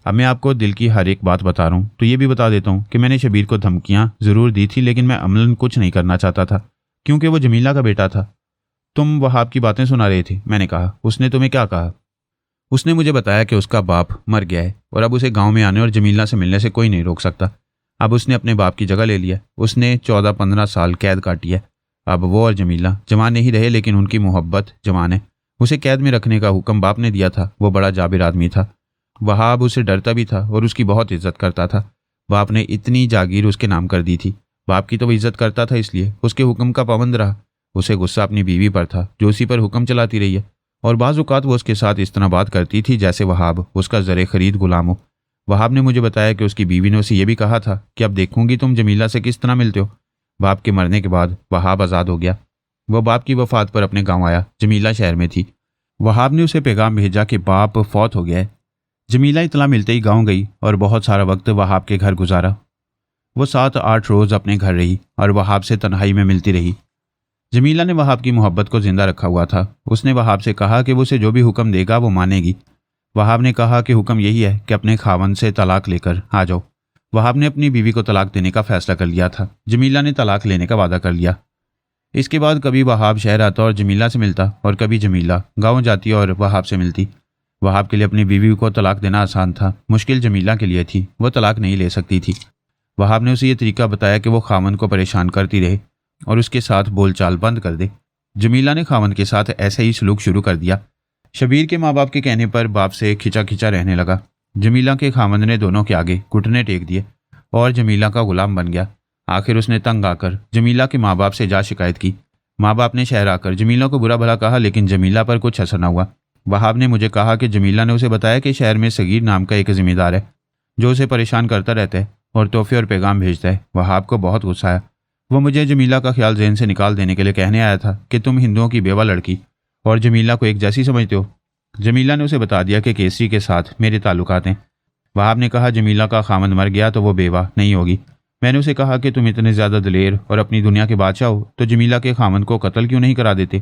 अब मैं आपको दिल की हर एक बात बता रहा हूँ तो ये भी बता देता हूँ कि मैंने शबीर को धमकियाँ ज़रूर दी थी लेकिन मैं अमलन कुछ नहीं करना चाहता था क्योंकि वो जमीला का बेटा था। तुम वहाब की बातें सुना रहे थे, मैंने कहा। उसने तुम्हें क्या कहा? उसने मुझे बताया कि उसका बाप मर गया है और अब उसे गांव में आने और जमीला से मिलने से कोई नहीं रोक सकता। अब उसने अपने बाप की जगह ले लिया। उसने 14-15 साल कैद काटी है। अब वो और जमीला जवान नहीं रहे लेकिन उनकी मोहब्बत जवान है। उसे कैद में रखने का हुक्म बाप ने दिया था। वो बड़ा जाबिर आदमी था। वहाब उसे डरता भी था और उसकी बहुत इज्जत करता था। बाप ने इतनी जागीर उसके नाम कर दी थी। बाप की तो वो इज्जत करता था इसलिए उसके हुक्म का पाबंद रहा। उसे गुस्सा अपनी बीवी पर था जो उसी पर हुक्म चलाती रही है और बाज़ औक़ात वो उसके साथ इस तरह बात करती थी जैसे वहाब उसका ज़रे खरीद गुलाम हो। वहाब ने मुझे बताया कि उसकी बीवी ने उसे यह भी कहा था कि अब देखूंगी तुम जमीला से किस तरह मिलते हो। बाप के मरने के बाद वहाब आज़ाद हो गया। वह बाप की वफ़ात पर अपने गाँव आया। जमीला शहर में थी। वहाब ने उसे पैगाम भेजा कि बाप फौत हो गया है। जमीला इतला मिलते ही गाँव गई और बहुत सारा वक्त वहाब के घर गुजारा। वो 7-8 रोज़ अपने घर रही और वहाब से तन्हाई में मिलती रही। जमीला ने वहाब की मोहब्बत को जिंदा रखा हुआ था। उसने वहाब से कहा कि वो उसे जो भी हुक्म देगा वो मानेगी। वहाब ने कहा कि हुक्म यही है कि अपने खावंद से तलाक लेकर आ जाओ। वहाब ने अपनी बीवी को तलाक देने का फैसला कर लिया था। जमीला ने तलाक लेने का वादा कर लिया। इसके बाद कभी वहाब शहर आता और जमीला से मिलता और कभी जमीला गाँव जाती और वहाब से मिलती। वहाब के लिए अपनी बीवी को तलाक देना आसान था, मुश्किल जमीला के लिए थी। वो तलाक नहीं ले सकती थी। वहाब ने उसे ये तरीका बताया कि वो खावंद को परेशान करती रहे और उसके साथ बोलचाल बंद कर दे। जमीला ने खावंद के साथ ऐसे ही सलूक शुरू कर दिया। शबीर के माँ बाप के कहने पर बाप से खिंचा खिंचा रहने लगा। जमीला के खावंद ने दोनों के आगे घुटने टेक दिए और जमीला का गुलाम बन गया। आखिर उसने तंग आकर जमीला के माँ बाप से जा शिकायत की। माँ बाप ने शहर आकर जमीला को बुरा भला कहा लेकिन जमीला पर कुछ असर न हुआ। वहाब ने मुझे कहा कि जमीला ने उसे बताया कि शहर में सगीर नाम का एक जिम्मेदार है जो उसे परेशान करता रहता है और तोहफे और पैगाम भेजता है। वहाब को बहुत गुस्सा आया। वो मुझे जमीला का ख्याल ज़हन से निकाल देने के लिए कहने आया था कि तुम हिंदुओं की बेवा लड़की और जमीला को एक जैसी समझते हो। जमीला ने उसे बता दिया कि केसरी के साथ मेरे ताल्लुकात हैं। वहाब ने कहा जमीला का खामंद मर गया तो वो बेवा नहीं होगी। मैंने उसे कहा कि तुम इतने ज़्यादा दलेर और अपनी दुनिया के बादशाह हो तो जमीला के खामंद को कत्ल क्यों नहीं करा देते।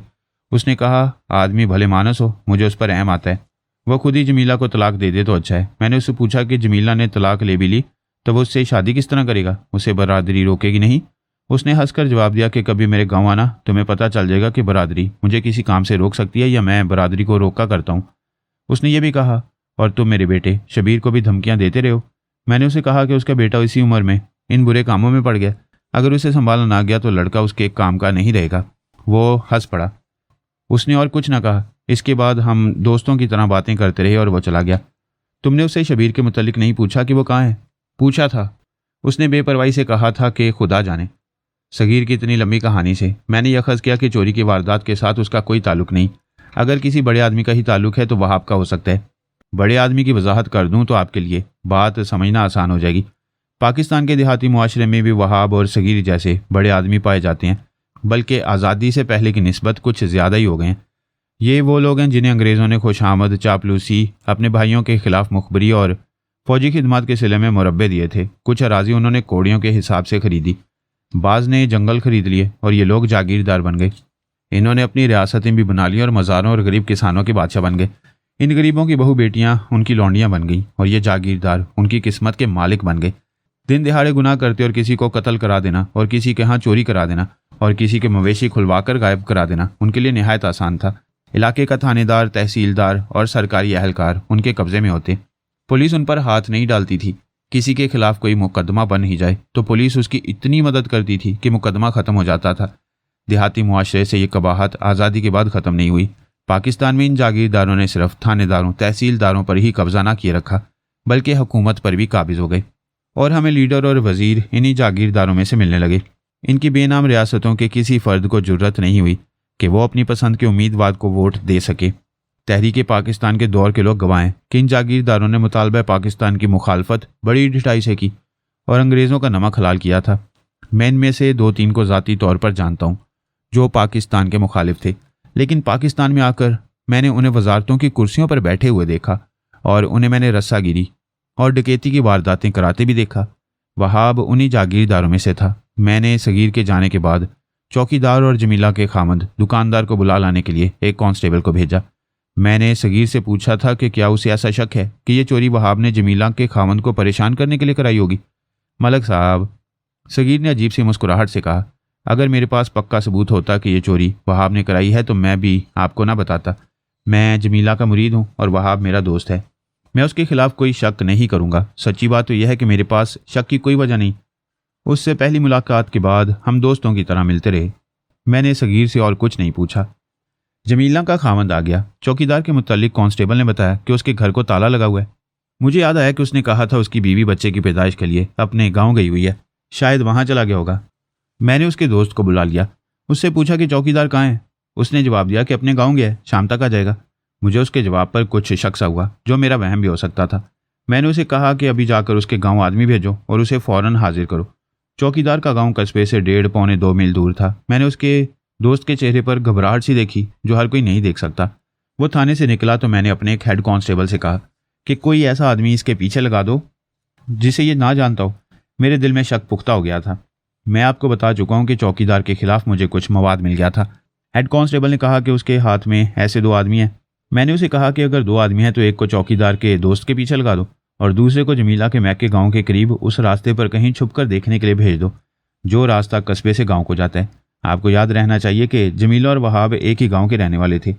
उसने कहा आदमी भले मानस हो, मुझे उस पर अहम आता है। वह खुद ही जमीला को तलाक दे दे तो अच्छा है। मैंने उससे पूछा कि जमीला ने तलाक ले भी ली तो वो उससे शादी किस तरह करेगा, उसे बरादरी रोकेगी नहीं। उसने हंसकर जवाब दिया कि कभी मेरे गाँव आना, तुम्हें पता चल जाएगा कि बरादरी मुझे किसी काम से रोक सकती है या मैं बरादरी को रोका करता हूँ। उसने ये भी कहा और तुम मेरे बेटे शबीर को भी धमकियाँ देते रहे हो। मैंने उसे कहा कि उसका बेटा इसी उम्र में इन बुरे कामों में पड़ गया, अगर उसे संभाला ना गया तो लड़का उसके एक काम का नहीं रहेगा। वो हंस पड़ा। उसने और कुछ ना कहा। इसके बाद हम दोस्तों की तरह बातें करते रहे और वो चला गया। तुमने उससे शबीर के मुतल्लिक नहीं पूछा कि वो कहाँ है? पूछा था। उसने बेपरवाही से कहा था कि खुदा जाने। सगीर की इतनी लंबी कहानी से मैंने यह अखज़ किया कि चोरी की वारदात के साथ उसका कोई ताल्लुक नहीं। अगर किसी बड़े आदमी का ही ताल्लुक है तो वहाब का हो सकता है। बड़े आदमी की वजाहत कर दूं तो आपके लिए बात समझना आसान हो जाएगी। पाकिस्तान के देहाती मुआशरे में भी वहाब और सगीर जैसे बड़े आदमी पाए जाते हैं, बल्कि आज़ादी से पहले की निस्बत कुछ ज़्यादा ही हो गए हैं। ये वो लोग हैं जिन्हें अंग्रेज़ों ने खुशामद, चापलूसी, अपने भाइयों के खिलाफ मुखबरी और फौजी खिदमत के सिले में मुरब्बे दिए थे। कुछ अराजी उन्होंने कोड़ियों के हिसाब से खरीदी, बाज़ ने जंगल खरीद लिए और ये लोग जागीरदार बन गए। इन्होंने अपनी रियासतें भी बना ली और मज़ारों और गरीब किसानों के बादशाह बन गए। इन गरीबों की बहू बेटियां उनकी लौंडियां बन गई और ये जागीरदार उनकी किस्मत के मालिक बन गए। दिन दिहाड़े गुनाह करते और किसी को कत्ल करा देना और किसी के यहाँ चोरी करा देना और किसी के मवेशी खुलवाकर गायब करा देना उनके लिए निहायत आसान था। इलाके का थानेदार, तहसीलदार और सरकारी अहलकार उनके कब्जे में होते। पुलिस उन पर हाथ नहीं डालती थी। किसी के खिलाफ कोई मुकदमा बन ही जाए तो पुलिस उसकी इतनी मदद करती थी कि मुकदमा खत्म हो जाता था। देहाती मुआशरे से ये कबाहत आज़ादी के बाद ख़त्म नहीं हुई। पाकिस्तान में इन जागीरदारों ने सिर्फ थानेदारों, तहसीलदारों पर ही कब्जा ना किए रखा बल्कि हुकूमत पर भी काबिज हो गए और हमें लीडर और वजीर इन्हीं जागीरदारों में से मिलने लगे। इनकी बेनाम रियासतों के किसी फर्द को जुर्रत नहीं हुई कि वो अपनी पसंद के उम्मीदवार को वोट दे सके। तहरीक पाकिस्तान के दौर के लोग गवाहें कि इन जागीरदारों ने मुतालबा पाकिस्तान की मुखालफत बड़ी ढिठाई से की और अंग्रेज़ों का नमक हलाल किया था। मैं इनमें से 2-3 को ज़ाती तौर पर जानता हूँ जो पाकिस्तान के मुखालिफ थे, लेकिन पाकिस्तान में आकर मैंने उन्हें वजारतों की कुर्सियों पर बैठे हुए देखा और उन्हें मैंने रस्सागिरी और डकैती की वारदातें कराते भी देखा। वहाब उन्हीं जागीरदारों में से था। मैंने सगीर के जाने के बाद चौकीदार और जमीला के खामद दुकानदार को बुला लाने के लिए एक कांस्टेबल को भेजा। मैंने सगीर से पूछा था कि क्या उसे ऐसा शक है कि ये चोरी वहाब ने जमीला के खामद को परेशान करने के लिए कराई होगी। मलक साहब, सगीर ने अजीब सी मुस्कुराहट से कहा, अगर मेरे पास पक्का सबूत होता कि ये चोरी वहाब ने कराई है तो मैं भी आपको ना बताता। मैं जमीला का मुरीद हूँ और वहाब मेरा दोस्त है। मैं उसके खिलाफ कोई शक नहीं करूँगा। सच्ची बात तो यह है कि मेरे पास शक की कोई वजह नहीं। उससे पहली मुलाकात के बाद हम दोस्तों की तरह मिलते रहे। मैंने सगीर से और कुछ नहीं पूछा। जमीला का खामद आ गया। चौकीदार के मुतालिक कांस्टेबल ने बताया कि उसके घर को ताला लगा हुआ है। मुझे याद आया कि उसने कहा था उसकी बीवी बच्चे की पैदाइश के लिए अपने गाँव गई हुई है, शायद वहाँ चला गया होगा। मैंने उसके दोस्त को बुला लिया। उससे पूछा कि चौकीदार कहाँ है। उसने जवाब दिया कि अपने गाँव गया है, शाम तक आ जाएगा। मुझे उसके जवाब पर कुछ शक सा हुआ, जो मेरा वहम भी हो सकता था। मैंने उसे कहा कि अभी जाकर उसके गाँव आदमी भेजो और उसे फ़ौरन हाजिर करो। चौकीदार का गाँव कस्बे से 1.5-2 मील दूर था। मैंने उसके दोस्त के चेहरे पर घबराहट सी देखी जो हर कोई नहीं देख सकता। वो थाने से निकला तो मैंने अपने एक हेड कांस्टेबल से कहा कि कोई ऐसा आदमी इसके पीछे लगा दो जिसे ये ना जानता हो। मेरे दिल में शक पुख्ता हो गया था। मैं आपको बता चुका हूँ कि चौकीदार के खिलाफ मुझे कुछ मवाद मिल गया था। हेड कांस्टेबल ने कहा कि उसके हाथ में ऐसे 2 आदमी हैं। मैंने उसे कहा कि अगर 2 आदमी हैं तो एक को चौकीदार के दोस्त के पीछे लगा दो और दूसरे को जमीला के मैके गाँव के करीब उस रास्ते पर कहीं छुप कर देखने के लिए भेज दो जो रास्ता कस्बे से गाँव को जाता है। आपको याद रहना चाहिए कि जमीला और वहाब एक ही गाँव के रहने वाले थे।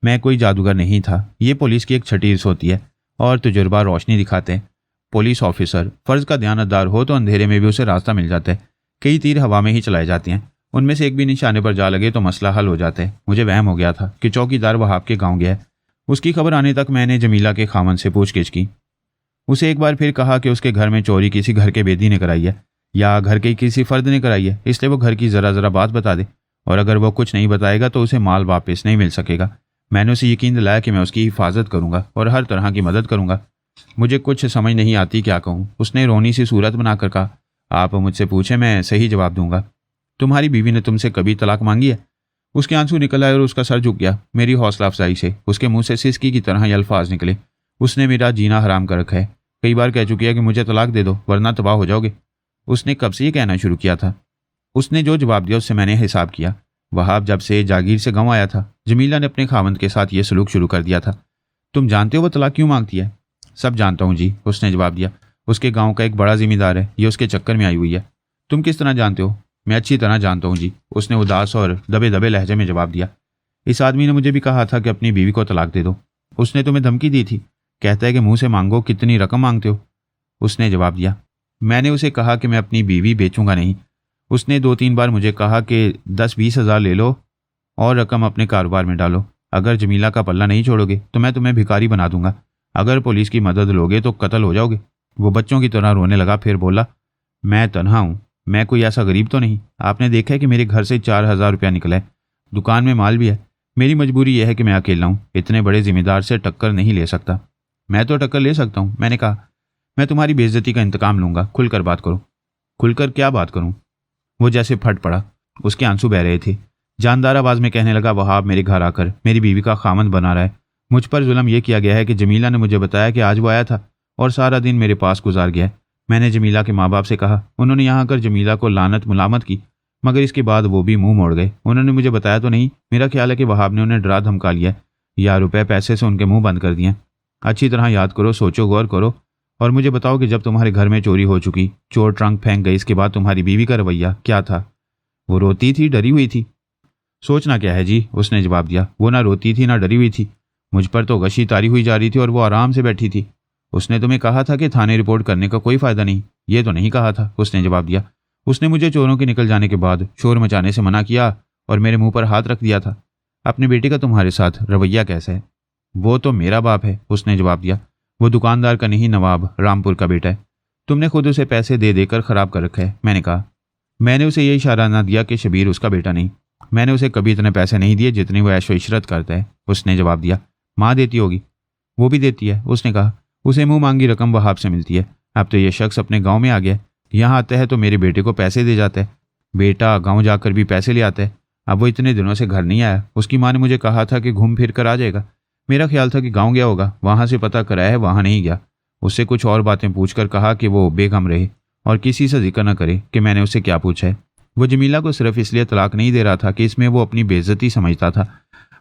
मैं कोई जादूगर नहीं था। ये पुलिस की एक छठी हिस्स होती है और तजुर्बा रोशनी दिखाते हैं। पुलिस ऑफिसर फ़र्ज का दयानतदार हो तो अंधेरे में भी उसे रास्ता मिल जाता है। कई तीर हवा में ही चलाए जाते हैं, उनमें से एक भी निशाने पर जा लगे तो मसला हल हो जाता है। मुझे वहम हो गया था कि चौकीदार वहाब के गाँव गया है। उसकी खबर आने तक मैंने जमीला के खामन से पूछगिछ की। उसे एक बार फिर कहा कि उसके घर में चोरी किसी घर के बेदी ने कराई है या घर के किसी फर्द ने कराई है, इसलिए वो घर की ज़रा बात बता दे और अगर वो कुछ नहीं बताएगा तो उसे माल वापस नहीं मिल सकेगा। मैंने उसे यकीन दिलाया कि मैं उसकी हिफाजत करूँगा और हर तरह की मदद करूँगा। मुझे कुछ समझ नहीं आती क्या कहूँ। उसने रोनी सी सूरत बनाकर कहा, आप मुझसे पूछें मैं सही जवाब दूंगा। तुम्हारी बीवी ने तुमसे कभी तलाक मांगी है? उसके आंसू निकल आए और उसका सर झुक गया। मेरी हौसला अफजाई से उसके मुंह से सिसकी की तरह ये अल्फाज निकले, उसने मेरा जीना हराम कर रखा है। कई बार कह चुकी है कि मुझे तलाक दे दो वरना तबाह हो जाओगे। उसने कब से ये कहना शुरू किया था? उसने जो जवाब दिया उससे मैंने हिसाब किया। वहाब जब से जागीर से गाँव आया था जमीला ने अपने खामंद के साथ ये सलूक शुरू कर दिया था। तुम जानते हो वो तलाक क्यों मांगती है? सब जानता हूँ जी, उसने जवाब दिया। उसके गाँव का एक बड़ा जिम्मेदार है, ये उसके चक्कर में आई हुई है। तुम किस तरह जानते हो? मैं अच्छी तरह जानता हूँ जी, उसने उदास और दबे दबे लहजे में जवाब दिया। इस आदमी ने मुझे भी कहा था कि अपनी बीवी को तलाक दे दो। उसने तुम्हें धमकी दी थी, कहता है कि मुंह से मांगो, कितनी रकम मांगते हो? उसने जवाब दिया। मैंने उसे कहा कि मैं अपनी बीवी बेचूंगा नहीं। उसने 2-3 बार मुझे कहा कि 10-20 हज़ार ले लो और रकम अपने कारोबार में डालो। अगर जमीला का पल्ला नहीं छोड़ोगे तो मैं तुम्हें भिखारी बना दूंगा। अगर पुलिस की मदद लोगे तो कत्ल हो जाओगे। वो बच्चों की तरह रोने लगा, फिर बोला, मैं तन्हा हूँ, मैं कोई ऐसा गरीब तो नहीं। आपने देखा है कि मेरे घर से 4,000 रुपया निकला है, दुकान में माल भी है। मेरी मजबूरी यह है कि मैं अकेला हूँ, इतने बड़े जिम्मेदार से टक्कर नहीं ले सकता। मैं तो टक्कर ले सकता हूँ, मैंने कहा। मैं तुम्हारी बेइज्जती का इंतकाम लूँगा, खुलकर बात करो। खुलकर क्या बात करूँ? वो जैसे फट पड़ा, उसके आंसू बह रहे थे। जानदार आवाज़ में कहने लगा, वहाब मेरे घर आकर मेरी बीवी का खामन बना रहा है। मुझ पर जुल्म यह किया गया है कि जमीला ने मुझे बताया कि आज वो आया था और सारा दिन मेरे पास गुजार गया है। मैंने जमीला के माँ बाप से कहा, उन्होंने यहाँ आकर जमीला को लानत मुलामत की, मगर इसके बाद वो भी मुंह मोड़ गए। उन्होंने मुझे बताया तो नहीं, मेरा ख्याल है कि वहाब ने उन्हें डरा धमका लिया है या रुपए पैसे से उनके मुंह बंद कर दिए? अच्छी तरह याद करो, सोचो, गौर करो और मुझे बताओ कि जब तुम्हारे घर में चोरी हो चुकी, चोर ट्रंक फेंक गई, इसके बाद तुम्हारी बीवी का रवैया क्या था? वो रोती थी, डरी हुई थी? सोचना क्या है जी, उसने जवाब दिया। वो ना रोती थी ना डरी हुई थी। मुझ पर तो गशी तारी हुई जा रही थी और वो आराम से बैठी थी। उसने तुम्हें कहा था कि थाने रिपोर्ट करने का कोई फायदा नहीं? ये तो नहीं कहा था, उसने जवाब दिया। उसने मुझे चोरों के निकल जाने के बाद शोर मचाने से मना किया और मेरे मुंह पर हाथ रख दिया था। अपने बेटे का तुम्हारे साथ रवैया कैसा है? वो तो मेरा बाप है, उसने जवाब दिया। वो दुकानदार का नहीं, नवाब रामपुर का बेटा है। तुमने खुद उसे पैसे दे देकर खराब कर रखा है, मैंने कहा। मैंने उसे ये इशारा ना दिया कि शबीर उसका बेटा नहीं। मैंने उसे कभी इतने पैसे नहीं दिए जितनी वो ऐशो इशरत करता है, उसने जवाब दिया। माँ देती होगी? वो भी देती है, उसने कहा। उसे मुंह मांगी रकम वहाब से मिलती है। अब तो ये शख्स अपने गांव में आ गया, यहाँ आता है तो मेरे बेटे को पैसे दे जाता है। बेटा गांव जाकर भी पैसे ले आता है। अब वो इतने दिनों से घर नहीं आया। उसकी माँ ने मुझे कहा था कि घूम फिर कर आ जाएगा। मेरा ख्याल था कि गांव गया होगा, वहां से पता कराया है, वहां नहीं गया। उससे कुछ और बातें पूछकर कहा कि वो बेगम रहे और किसी से जिक्र न करे कि मैंने उससे क्या पूछा है। वो जमीला को सिर्फ इसलिए तलाक नहीं दे रहा था कि इसमें वो अपनी बेइज्जती समझता था।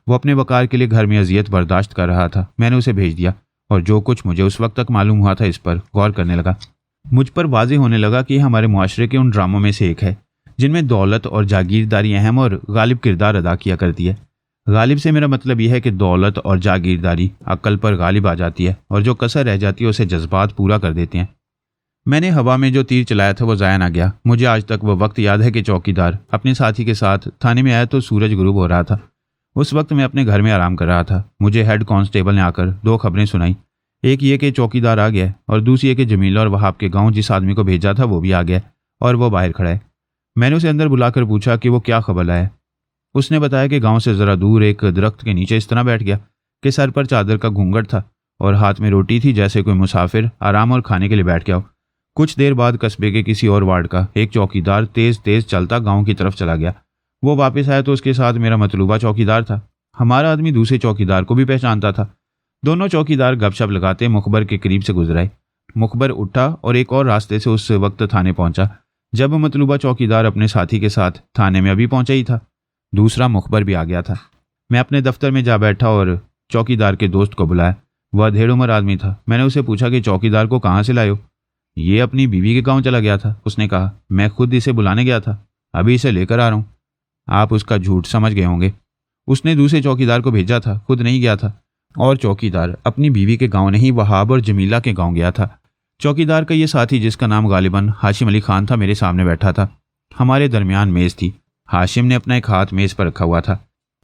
वो अपने वकार के लिए घर में अजियत बर्दाश्त कर रहा था। मैंने उसे भेज दिया और जो कुछ मुझे उस वक्त तक मालूम हुआ था इस पर गौर करने लगा। मुझ पर वाज़ेह होने लगा कि हमारे मुआशरे के उन ड्रामों में से एक है जिनमें दौलत और जागीरदारी अहम और गालिब किरदार अदा किया करती है। गालिब से मेरा मतलब यह है कि दौलत और जागीरदारी अक्ल पर गालिब आ जाती है और जो कसर रह जाती है उसे जज्बात पूरा कर देते हैं। मैंने हवा में जो तीर चलाया था वो ज़ाया ना गया। मुझे आज तक वह वक्त याद है कि चौकीदार अपने साथी के साथ थाने में आया तो सूरज गुरूब हो रहा था। उस वक्त मैं अपने घर में आराम कर रहा था। मुझे हेड कांस्टेबल ने आकर दो खबरें सुनाई। एक ये कि चौकीदार आ गया और दूसरी ये कि जमीला और वहाब के गांव जिस आदमी को भेजा था वो भी आ गया और वो बाहर खड़ा है। मैंने उसे अंदर बुलाकर पूछा कि वो क्या खबर लाया। उसने बताया कि गांव से ज़रा दूर एक दरख्त के नीचे इस तरह बैठ गया कि सर पर चादर का घूंघट था और हाथ में रोटी थी, जैसे कोई मुसाफिर आराम और खाने के लिए बैठ गया हो। कुछ देर बाद कस्बे के किसी और वार्ड का एक चौकीदार तेज तेज चलता गांव की तरफ चला गया। वो वापस आया तो उसके साथ मेरा मतलूबा चौकीदार था। हमारा आदमी दूसरे चौकीदार को भी पहचानता था। दोनों चौकीदार गपशप लगाते मुखबर के करीब से गुजराए। मुखबर उठा और एक और रास्ते से उस वक्त थाने पहुंचा जब मतलूबा चौकीदार अपने साथी के साथ थाने में अभी पहुंचा ही था। दूसरा मुखबर भी आ गया था। मैं अपने दफ्तर में जा बैठा और चौकीदार के दोस्त को बुलाया। वह अधेड़ उम्र आदमी था। मैंने उसे पूछा कि चौकीदार को कहाँ से लाए हो? ये अपनी बीवी के गांव चला गया था, उसने कहा। मैं खुद इसे बुलाने गया था, अभी इसे लेकर आ रहा हूँ। आप उसका झूठ समझ गए होंगे। उसने दूसरे चौकीदार को भेजा था, खुद नहीं गया था। और चौकीदार अपनी बीवी के गांव नहीं, वहाब और जमीला के गांव गया था। चौकीदार का ये साथी, जिसका नाम गालिबन हाशिम अली खान था, मेरे सामने बैठा था। हमारे दरमियान मेज़ थी। हाशिम ने अपना एक हाथ मेज़ पर रखा हुआ था।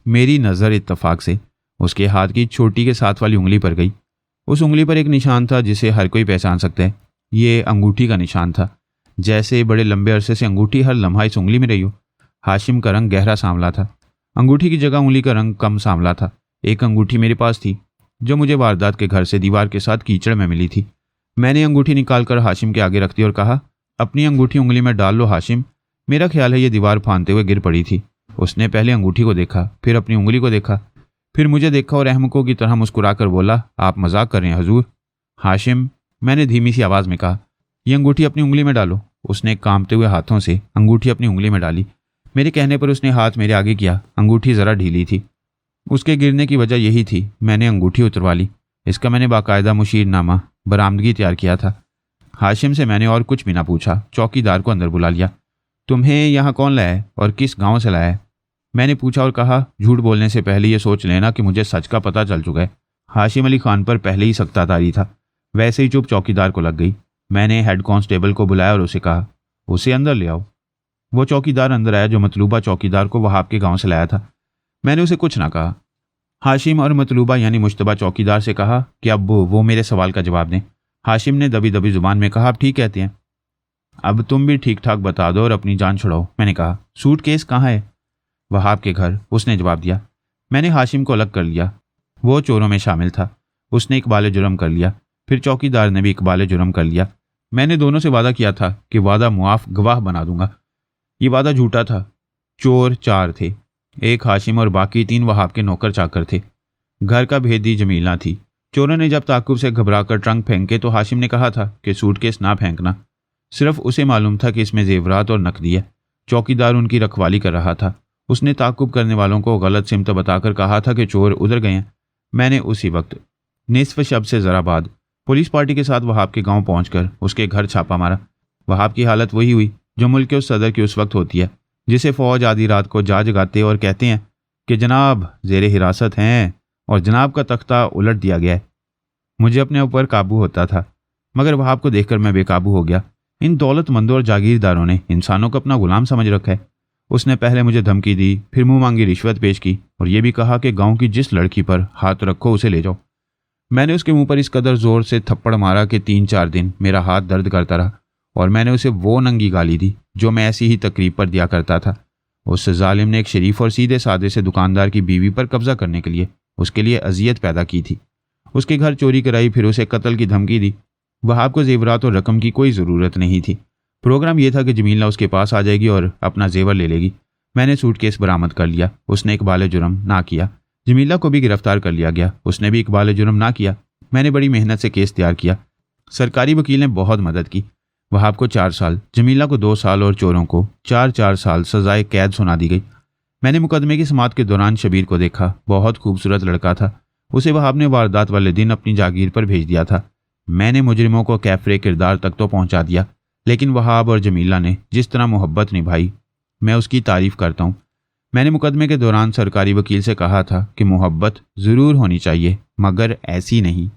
मेरी नज़र इत्तफाक से उसके हाथ की छोटी के साथ वाली उंगली पर गई। उस उंगली पर एक निशान था जिसे हर कोई पहचान सकता है। ये अंगूठी का निशान था। जैसे बड़े लंबे अरसे से अंगूठी हर लम्हा इस उंगली में रही हो। हाशिम का रंग गहरा सांवला था। अंगूठी की जगह उंगली का रंग कम सांवला था। एक अंगूठी मेरे पास थी जो मुझे वारदात के घर से दीवार के साथ कीचड़ में मिली थी। मैंने अंगूठी निकालकर हाशिम के आगे रख दी और कहा, अपनी अंगूठी उंगली में डाल लो हाशिम। मेरा ख्याल है ये दीवार फांदते हुए गिर पड़ी थी। उसने पहले अंगूठी को देखा, फिर अपनी उंगली को देखा, फिर मुझे देखा और अहमकों की तरह मुस्कुराकर बोला, आप मजाक कर रहे हैं हुजूर। हाशिम, मैंने धीमी सी आवाज़ में कहा, ये अंगूठी अपनी उंगली में डालो। उसने कांपते हुए हाथों से अंगूठी अपनी उंगली में डाली। मेरे कहने पर उसने हाथ मेरे आगे किया। अंगूठी ज़रा ढीली थी। उसके गिरने की वजह यही थी। मैंने अंगूठी उतरवा ली। इसका मैंने बाकायदा मुशीरनामा बरामदगी तैयार किया था। हाशिम से मैंने और कुछ भी ना पूछा। चौकीदार को अंदर बुला लिया। तुम्हें यहाँ कौन लाया है और किस गांव से लाया है? मैंने पूछा और कहा, झूठ बोलने से पहले ये सोच लेना कि मुझे सच का पता चल चुका है। हाशिम अली खान पर पहले ही सख्तातारी था। वैसे ही चुप चौकीदार को लग गई। मैंने हेड कांस्टेबल को बुलाया और उसे कहा, उसे अंदर ले आओ। वो चौकीदार अंदर आया जो मतलूबा चौकीदार को वहाब के गांव से लाया था। मैंने उसे कुछ ना कहा। हाशिम और मतलूबा यानी मुश्तबा चौकीदार से कहा कि अब वो मेरे सवाल का जवाब दें। हाशिम ने दबी दबी जुबान में कहा, आप ठीक कहते हैं, अब तुम भी ठीक ठाक बता दो और अपनी जान छुड़ाओ। मैंने कहा, सूटकेस कहाँ है? वहाब के घर, उसने जवाब दिया। मैंने हाशिम को अलग कर लिया। वो चोरों में शामिल था। उसने इकबाल जुर्म कर लिया। फिर चौकीदार ने भी इकबाल जुर्म कर लिया। मैंने दोनों से वादा किया था कि वादा मुआफ गवाह बना दूंगा। ये वादा झूठा था। चोर 4 थे, एक हाशिम और बाकी 3 वहाब के नौकर चाकर थे। घर का भेदी जमीला थी। चोरों ने जब ताकुब से घबराकर ट्रंक फेंके तो हाशिम ने कहा था कि सूटकेस ना फेंकना। सिर्फ उसे मालूम था कि इसमें जेवरात और नकदी है। चौकीदार उनकी रखवाली कर रहा था। उसने ताकुब करने वालों को गलत सिमत बताकर कहा था कि चोर उधर गए हैं। मैंने उसी वक्त निसफ शब से ज़रा बाद पुलिस पार्टी के साथ वहाब के गांव पहुंचकर उसके घर छापा मारा। वहाब की हालत वही हुई जो मुल्क के उस सदर की उस वक्त होती है, जिसे फ़ौज आधी रात को जा जगाते और कहते हैं कि जनाब ज़ेरे हिरासत हैं और जनाब का तख्ता उलट दिया गया है। मुझे अपने ऊपर काबू होता था, मगर वहाब को देखकर मैं बेकाबू हो गया। इन दौलतमंदों और जागीरदारों ने इंसानों को अपना गुलाम समझ रखा है। उसने पहले मुझे धमकी दी, फिर मुंह मांगी रिश्वत पेश की और यह भी कहा कि गांव की जिस लड़की पर हाथ रखो उसे ले जाओ। मैंने उसके मुंह पर इस कदर जोर से थप्पड़ मारा कि 3-4 दिन मेरा हाथ दर्द करता रहा और मैंने उसे वो नंगी गाली दी जो मैं ऐसी ही तकरीब पर दिया करता था। उस जालिम ने एक शरीफ और सीधे सादे से दुकानदार की बीवी पर कब्जा करने के लिए उसके लिए अजियत पैदा की थी। उसके घर चोरी कराई, फिर उसे कत्ल की धमकी दी। वहाब को जेवरात और रकम की कोई ज़रूरत नहीं थी। प्रोग्राम यह था कि जमीला उसके पास आ जाएगी और अपना जेवर ले लेगी। मैंने सूटकेस बरामद कर लिया। उसने इकबाल जुर्म ना किया। जमीला को भी गिरफ्तार कर लिया गया। उसने भी इकबाल जुर्म ना किया। मैंने बड़ी मेहनत से केस तैयार किया। सरकारी वकील ने बहुत मदद की। वहाब को 4 साल, जमीला को 2 साल और चोरों को 4-4 साल सजाए कैद सुना दी गई। मैंने मुकदमे की समाअत के दौरान शबीर को देखा। बहुत खूबसूरत लड़का था। उसे वहाब ने वारदात वाले दिन अपनी जागीर पर भेज दिया था। मैंने मुजरिमों को कैफरे किरदार तक तो पहुंचा दिया, लेकिन वहाब और जमीला ने जिस तरह मोहब्बत निभाई, मैं उसकी तारीफ करता हूँ। मैंने मुकदमे के दौरान सरकारी वकील से कहा था कि मोहब्बत ज़रूर होनी चाहिए, मगर ऐसी नहीं।